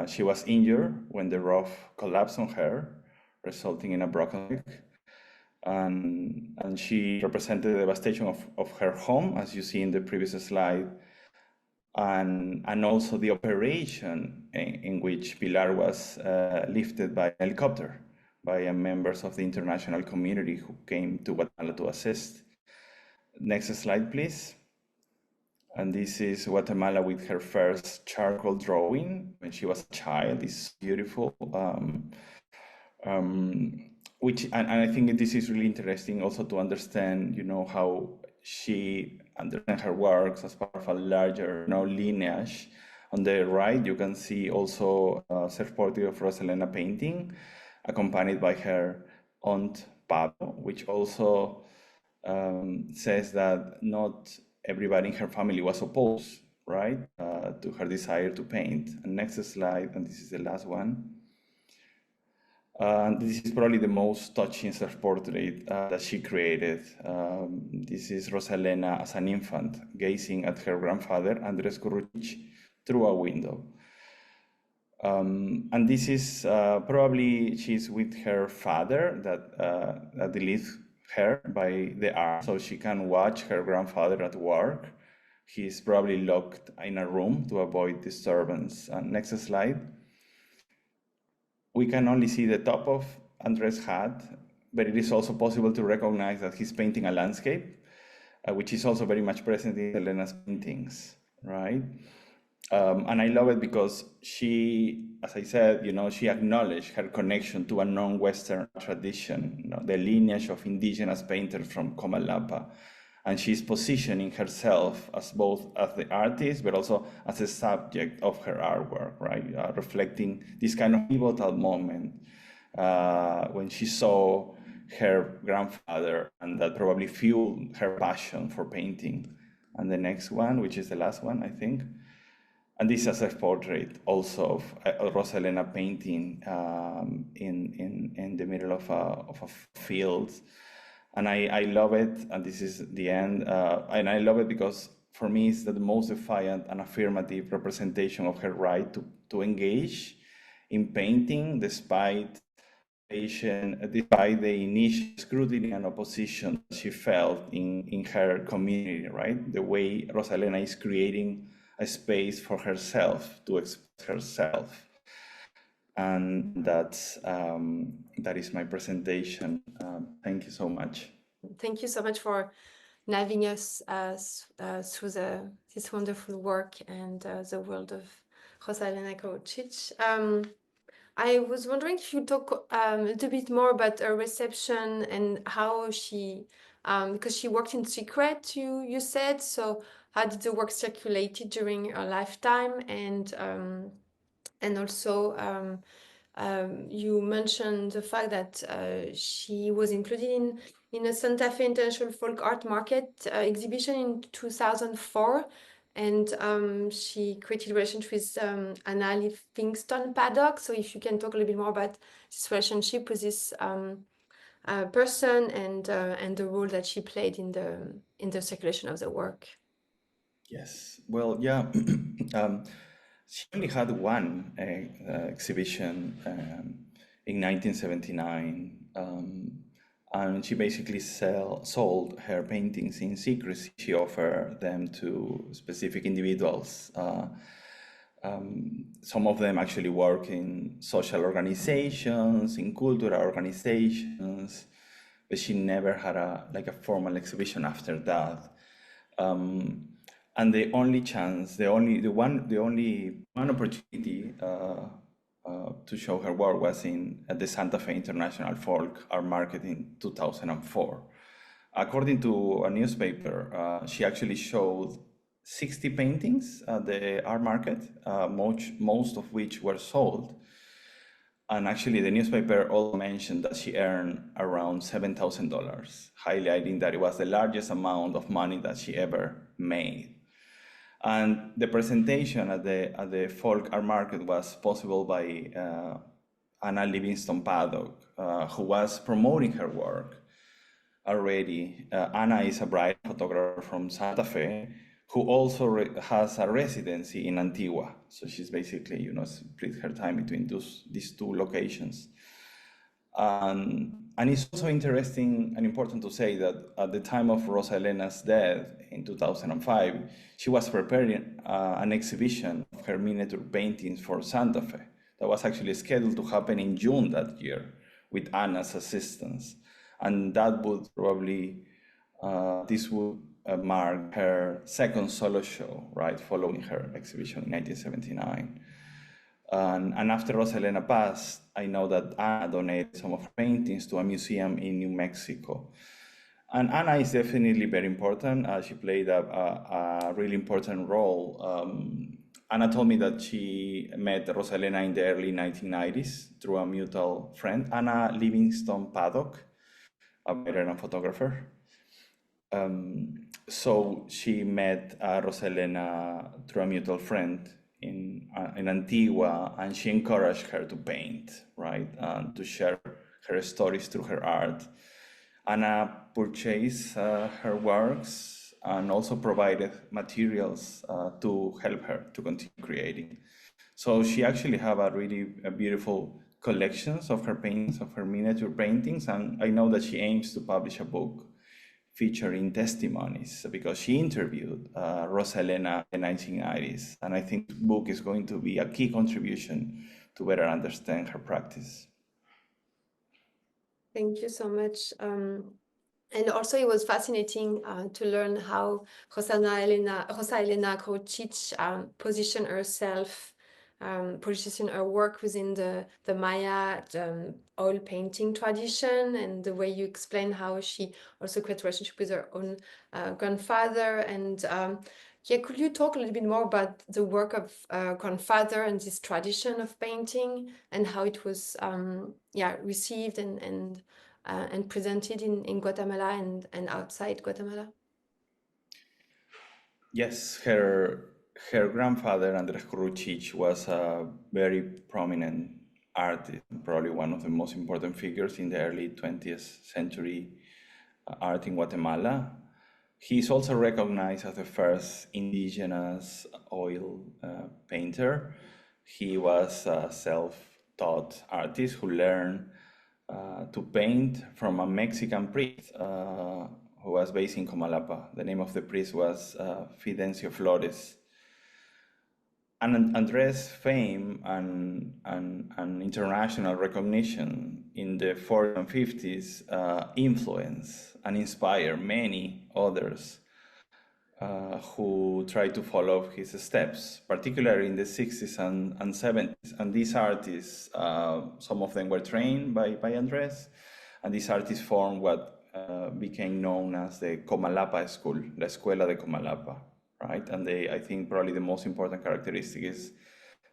Speaker 4: She was injured when the roof collapsed on her, resulting in a broken leg. And she represented the devastation of her home, as you see in the previous slide, and also the operation in which Pilar was lifted by helicopter by members of the international community who came to Guatemala to assist. Next slide, please. And this is Guatemala with her first charcoal drawing when she was a child. It's beautiful. And I think this is really interesting also to understand, how she understands her works as part of a larger, lineage. On the right, you can see also a self-portrait of Rosa Elena painting, accompanied by her aunt Pablo, which also says that not everybody in her family was opposed, right, to her desire to paint. And next slide, and this is the last one. This is probably the most touching self-portrait that she created. This is Rosa Elena as an infant, gazing at her grandfather, Andrés Curruchich, through a window. And this is probably she's with her father that leads her by the arm, so she can watch her grandfather at work. He's probably locked in a room to avoid disturbance. Next slide. We can only see the top of Andres' hat, but it is also possible to recognize that he's painting a landscape, which is also very much present in Elena's paintings, right? And I love it because she, as I said, she acknowledged her connection to a non-Western tradition, the lineage of indigenous painters from Comalapa. And she's positioning herself as both as the artist, but also as a subject of her artwork, right? Reflecting this kind of pivotal moment when she saw her grandfather, and that probably fueled her passion for painting. And the next one, which is the last one, I think. And this is a self-portrait also of Rosa Elena painting in the middle of a field. And I love it, and this is the end. And I love it because for me it's the most defiant and affirmative representation of her right to engage in painting despite the initial scrutiny and opposition she felt in her community, right? The way Rosa Elena is creating a space for herself to express herself. And that is my presentation. Thank you so much.
Speaker 1: Thank you so much for navigating us through this wonderful work and the world of Rosa Elena Curruchich. I was wondering if you talk a little bit more about her reception and how she, because she worked in secret, you said, so how did the work circulated during her lifetime, and also you mentioned the fact that she was included in a Santa Fe International Folk Art Market exhibition in 2004, and she created a relationship with Anna Livingston Paddock. So if you can talk a little bit more about this relationship with this person and the role that she played in the circulation of the work.
Speaker 4: Yes, well, yeah. She only had one exhibition in 1979, and she basically sold her paintings in secrecy. She offered them to specific individuals. Some of them actually work in social organizations, in cultural organizations, but she never had a formal exhibition after that. And the only chance, the only one opportunity to show her work was at the Santa Fe International Folk Art Market in 2004. According to a newspaper, she actually showed 60 paintings at the art market, most of which were sold. And actually, the newspaper also mentioned that she earned around $7,000, highlighting that it was the largest amount of money that she ever made. And the presentation at the folk art market was possible by Anna Livingston Paddock, who was promoting her work already. Anna is a bridal photographer from Santa Fe, who also has a residency in Antigua. So she's basically, split her time between these two locations. And it's also interesting and important to say that at the time of Rosa Elena's death in 2005, she was preparing an exhibition of her miniature paintings for Santa Fe that was actually scheduled to happen in June that year with Anna's assistance. And that would probably, this would mark her second solo show, right, following her exhibition in 1979. And after Rosa Elena passed, I know that Anna donated some of her paintings to a museum in New Mexico. And Anna is definitely very important. She played a really important role. Anna told me that she met Rosa Elena in the early 1990s through a mutual friend, Anna Livingston Paddock, a writer and photographer. So she met Rosa Elena through a mutual friend in Antigua, and she encouraged her to paint, right, and to share her stories through her art. Anna purchased her works and also provided materials to help her to continue creating. So she actually have a really beautiful collections of her paintings, of her miniature paintings, and I know that she aims to publish a book featuring testimonies because she interviewed Rosa Elena in the 1990s. And I think the book is going to be a key contribution to better understand her practice.
Speaker 1: Thank you so much. And also, it was fascinating to learn how Rosa Elena Curruchich positioned herself, positioned her work within the Maya oil painting tradition, and the way you explain how she also created a relationship with her own grandfather. And yeah, could you talk a little bit more about the work of grandfather and this tradition of painting and how it was received and presented in Guatemala and outside Guatemala?
Speaker 4: Yes, her grandfather, Andres Curruchich, was a very prominent artist, probably one of the most important figures in the early 20th century art in Guatemala. He's also recognized as the first indigenous oil painter. He was a self-taught artist who learned to paint from a Mexican priest who was based in Comalapa. The name of the priest was Fidencio Flores. And Andres' fame and international recognition in the 40s and 50s influenced and inspired many others who tried to follow his steps, particularly in the 60s and 70s. And these artists, some of them were trained by Andres, and these artists formed what became known as the Comalapa School, La Escuela de Comalapa, right? And I think probably the most important characteristic is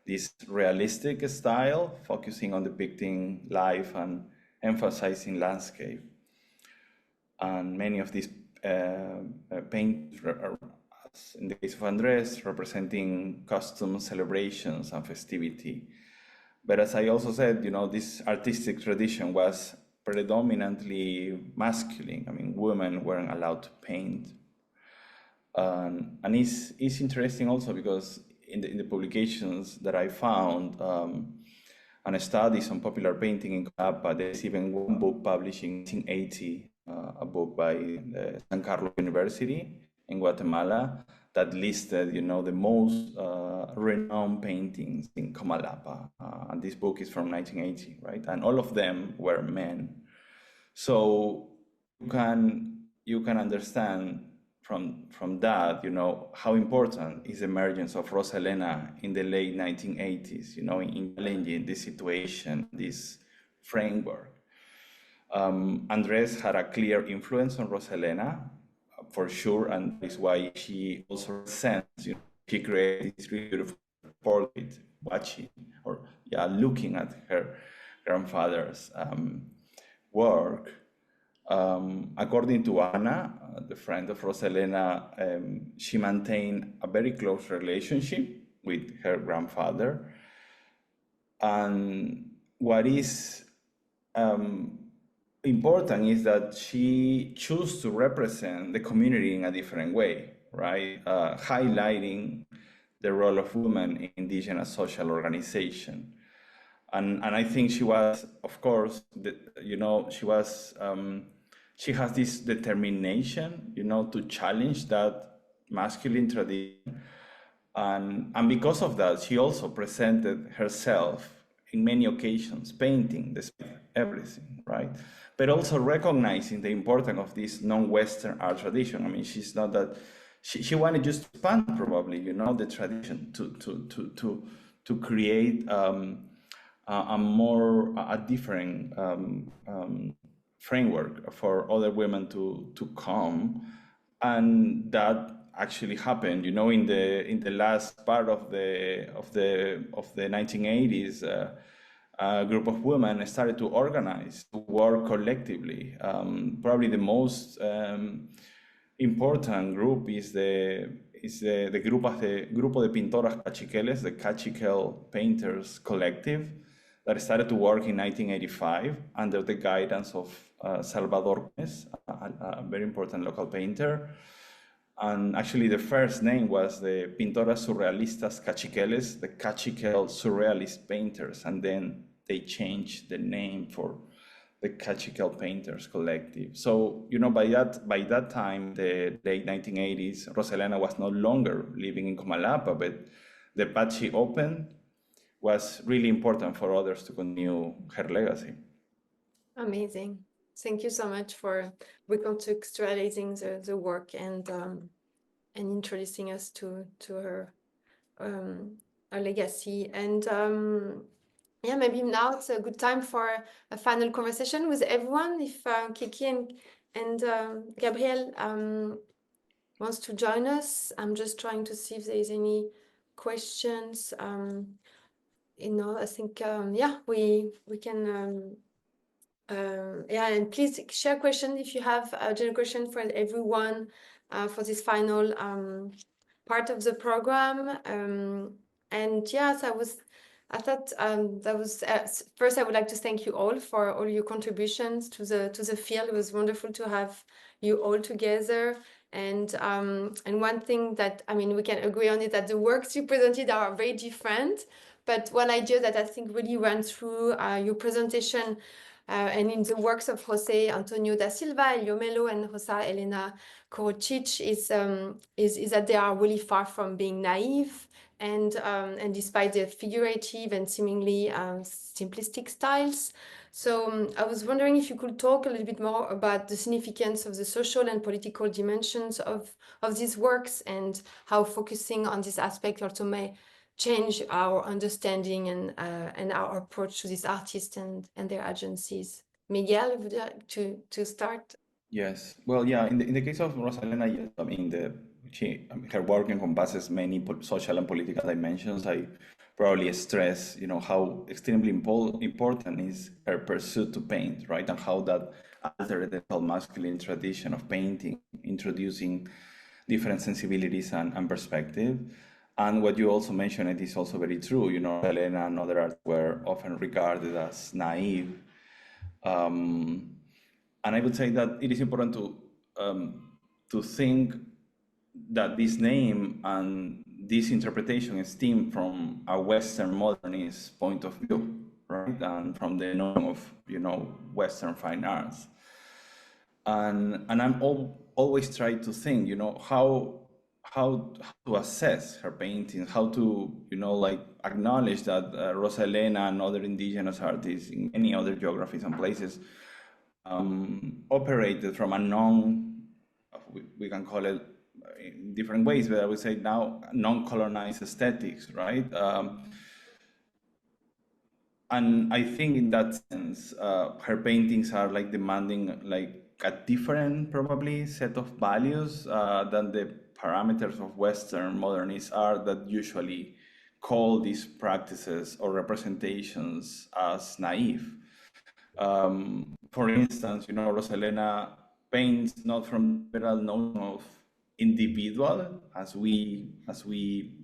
Speaker 4: this realistic style, focusing on depicting life and emphasizing landscape. And many of these paintings, in the case of Andres, representing custom celebrations and festivity. But as I also said, this artistic tradition was predominantly masculine. I mean, women weren't allowed to paint. And it's interesting also because in the publications that I found and studies on popular painting in Comalapa, there's even one book published in 1980, a book by the San Carlos University in Guatemala that listed, the most renowned paintings in Comalapa. And this book is from 1980, right? And all of them were men. So you can understand from that, how important is the emergence of Rosa Elena in the late 1980s, in challenging this situation, this framework. Andres had a clear influence on Rosa Elena, for sure, and that's why she also sends, she created this beautiful portrait, looking at her grandfather's work. According to Ana, the friend of Rosa Elena, she maintained a very close relationship with her grandfather. And what is important is that she chose to represent the community in a different way, right? Highlighting the role of women in indigenous social organization. And I think she was, of course, she has this determination, to challenge that masculine tradition. And because of that, she also presented herself in many occasions, painting despite everything, right? But also recognizing the importance of this non-Western art tradition. I mean, she's not that, she wanted just to expand probably, the tradition to create a different framework for other women to come. And that actually happened, in the last part of the 1980s. A group of women started to organize, to work collectively. Probably the most important group is the Grupo de Pintoras Cachiqueles, the Cachiquel Painters Collective, that started to work in 1985 under the guidance of Salvador Gómez, a very important local painter. And actually the first name was the Pintoras Surrealistas Cachiqueles, the Cachiquel Surrealist Painters, and then they changed the name for the Cachical Painters Collective. So, you know, by that time, the late 1980s, Rosa Elena was no longer living in Comalapa, but the path she opened was really important for others to continue her legacy.
Speaker 1: Amazing. Thank you so much for recontextualizing the work and introducing us to her legacy. And yeah, maybe now it's a good time for a final conversation with everyone. If Kiki and Gabriel wants to join us, I'm just trying to see if there is any questions. You know, I think yeah, we can. Yeah, and please share question if you have a general question for everyone for this final part of the program. And yes, I thought that was first I would like to thank you all for all your contributions to the field. It was wonderful to have you all together. And one thing that I mean we can agree on is that the works you presented are very different. But one idea that I think really ran through your presentation and in the works of José Antonio da Silva, Helio Melio, and Rosa Elena Curruchich is that they are really far from being naive, and despite their figurative and seemingly simplistic styles. So I was wondering if you could talk a little bit more about the significance of the social and political dimensions of these works, and how focusing on this aspect also may change our understanding and our approach to these artists and their agencies. Miguel, would you like to start?
Speaker 4: Yes. Well, yeah. In the case of Rosa Elena, yes. I mean, her work encompasses many social and political dimensions. I probably stress, you know, how extremely important is her pursuit to paint, right, and how that altered the masculine tradition of painting, introducing different sensibilities and perspective. And what you also mentioned, it is also very true. You know, Elena and other artists were often regarded as naive. And I would say that it is important to think that this name and this interpretation stem from a Western modernist point of view, right? And from the norm of, you know, Western fine arts. And I'm always trying to think, you know, how to assess her paintings, how to, you know, like acknowledge that Rosa Elena and other indigenous artists in many other geographies and places operated from a we can call it in different ways, but I would say now non-colonized aesthetics, right? And I think in that sense, her paintings are like demanding like a different probably set of values than the parameters of Western modernists are that usually call these practices or representations as naive. For instance, you know, Rosa Elena paints not from the liberal notion of individual as we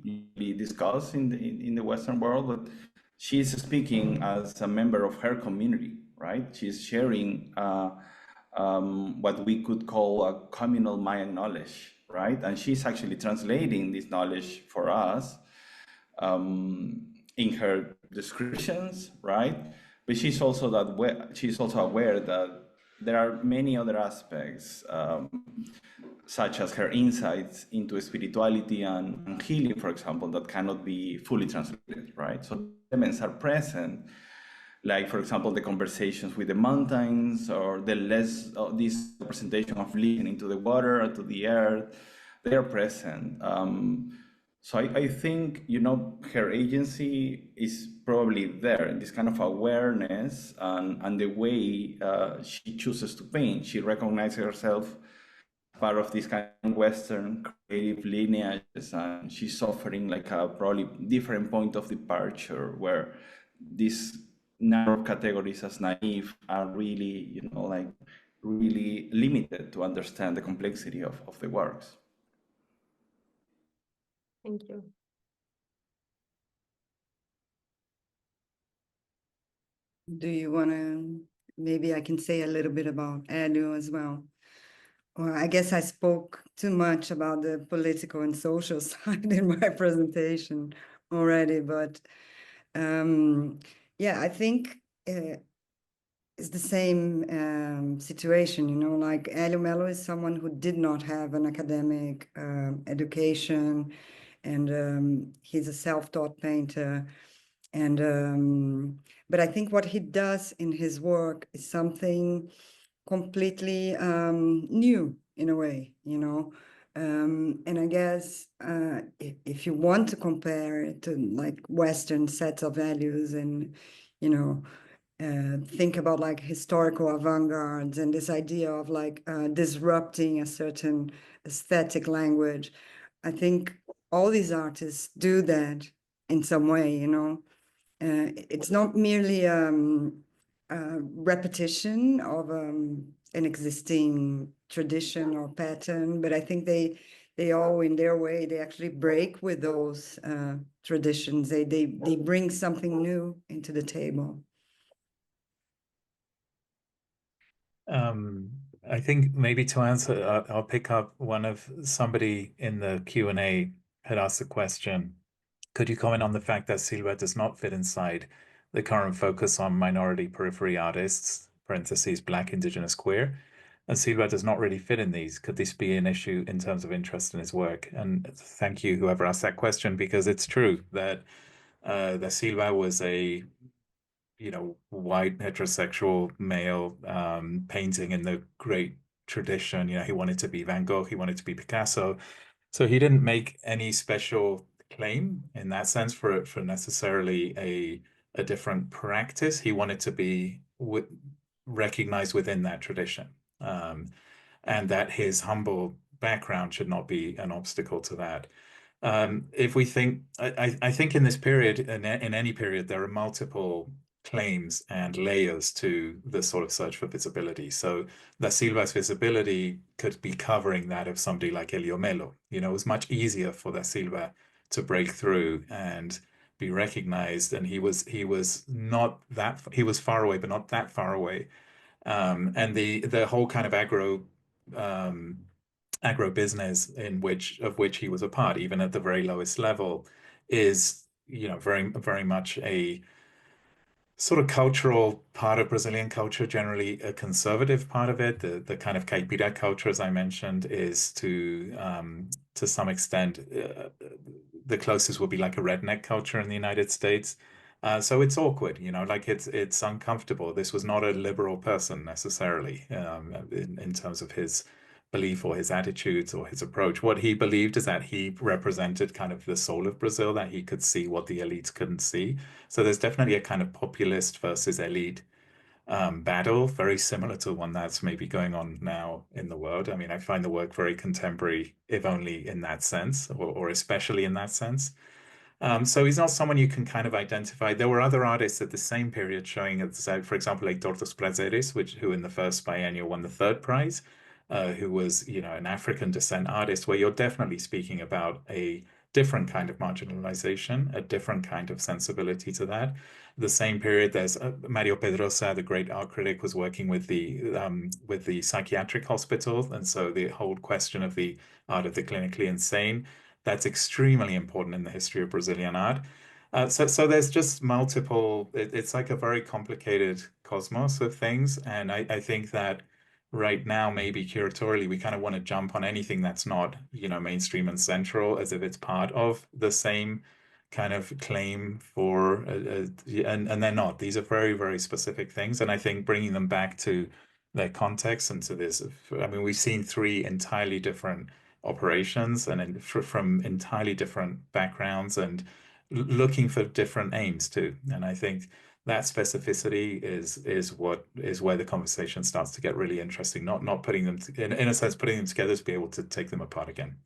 Speaker 4: usually discuss in the Western world, but she's speaking as a member of her community, right? She's sharing what we could call a communal Mayan knowledge, right? And she's actually translating this knowledge for us in her descriptions, right? But she's also aware that there are many other aspects, such as her insights into spirituality and healing, for example, that cannot be fully translated, right? So elements are present, like, for example, the conversations with the mountains, or this representation of listening to the water or to the earth. They are present. So I think, you know, her agency is probably there in this kind of awareness and the way she chooses to paint. She recognizes herself part of this kind of Western creative lineages, and she's offering like a probably different point of departure where these narrow categories as naive are really, you know, like really limited to understand the complexity of the works.
Speaker 1: Thank you.
Speaker 3: Do you want to, maybe I can say a little bit about Helio as well. Or I guess I spoke too much about the political and social side in my presentation already, but yeah, I think is the same situation, you know, like Helio Melio is someone who did not have an academic education, and he's a self-taught painter. And but I think what he does in his work is something completely new in a way, you know. And I guess if you want to compare it to like Western sets of values and, you know, think about like historical avant-gardes and this idea of like disrupting a certain aesthetic language, I think all these artists do that in some way, you know. It's not merely repetition of an existing tradition or pattern, but I think they all, in their way, they actually break with those traditions. They bring something new into the table.
Speaker 2: I think maybe to answer, I'll pick up one of somebody in the Q&A had asked the question, could you comment on the fact that Silva does not fit inside the current focus on minority periphery artists, parentheses, Black, Indigenous, Queer, and Silva does not really fit in these. Could this be an issue in terms of interest in his work? And thank you, whoever asked that question, because it's true that Silva was a white heterosexual male painting in the great tradition. He wanted to be Van Gogh, he wanted to be Picasso. So he didn't make any special claim in that sense for necessarily a different practice. He wanted to be recognized within that tradition. And that his humble background should not be an obstacle to that. If we think, I think in this period, in any period, there are multiple claims and layers to the sort of search for visibility. So Da Silva's visibility could be covering that of somebody like Helio Melio. It was much easier for Da Silva to break through and be recognized, and he was far away, but not that far away. And the whole kind of agro-business of which he was a part, even at the very lowest level, is very, very much a sort of cultural part of Brazilian culture, generally a conservative part of it. The kind of caipira culture, as I mentioned, is to some extent the closest would be like a redneck culture in the United States. So it's awkward, like it's uncomfortable. This was not a liberal person necessarily in terms of his belief or his attitudes or his approach. What he believed is that he represented kind of the soul of Brazil, that he could see what the elites couldn't see. So there's definitely a kind of populist versus elite battle, very similar to one that's maybe going on now in the world. I mean, I find the work very contemporary, if only in that sense, or especially in that sense. So he's not someone you can kind of identify. There were other artists at the same period showing, for example, like Tortos Prazeres, who in the first biennial won the third prize, who was, an African descent artist, where you're definitely speaking about a different kind of marginalization, a different kind of sensibility to that. The same period, there's Mario Pedrosa, the great art critic, was working with the psychiatric hospital, and so the whole question of the art of the clinically insane, that's extremely important in the history of Brazilian art. So there's just multiple, it's like a very complicated cosmos of things. And I think that right now, maybe curatorially, we kind of want to jump on anything that's not, mainstream and central, as if it's part of the same kind of claim for, and they're not. These are very, very specific things. And I think bringing them back to their context and to this, I mean, we've seen three entirely different operations and from entirely different backgrounds and looking for different aims too. And I think that specificity is where the conversation starts to get really interesting. Not putting them in a sense, putting them together to be able to take them apart again.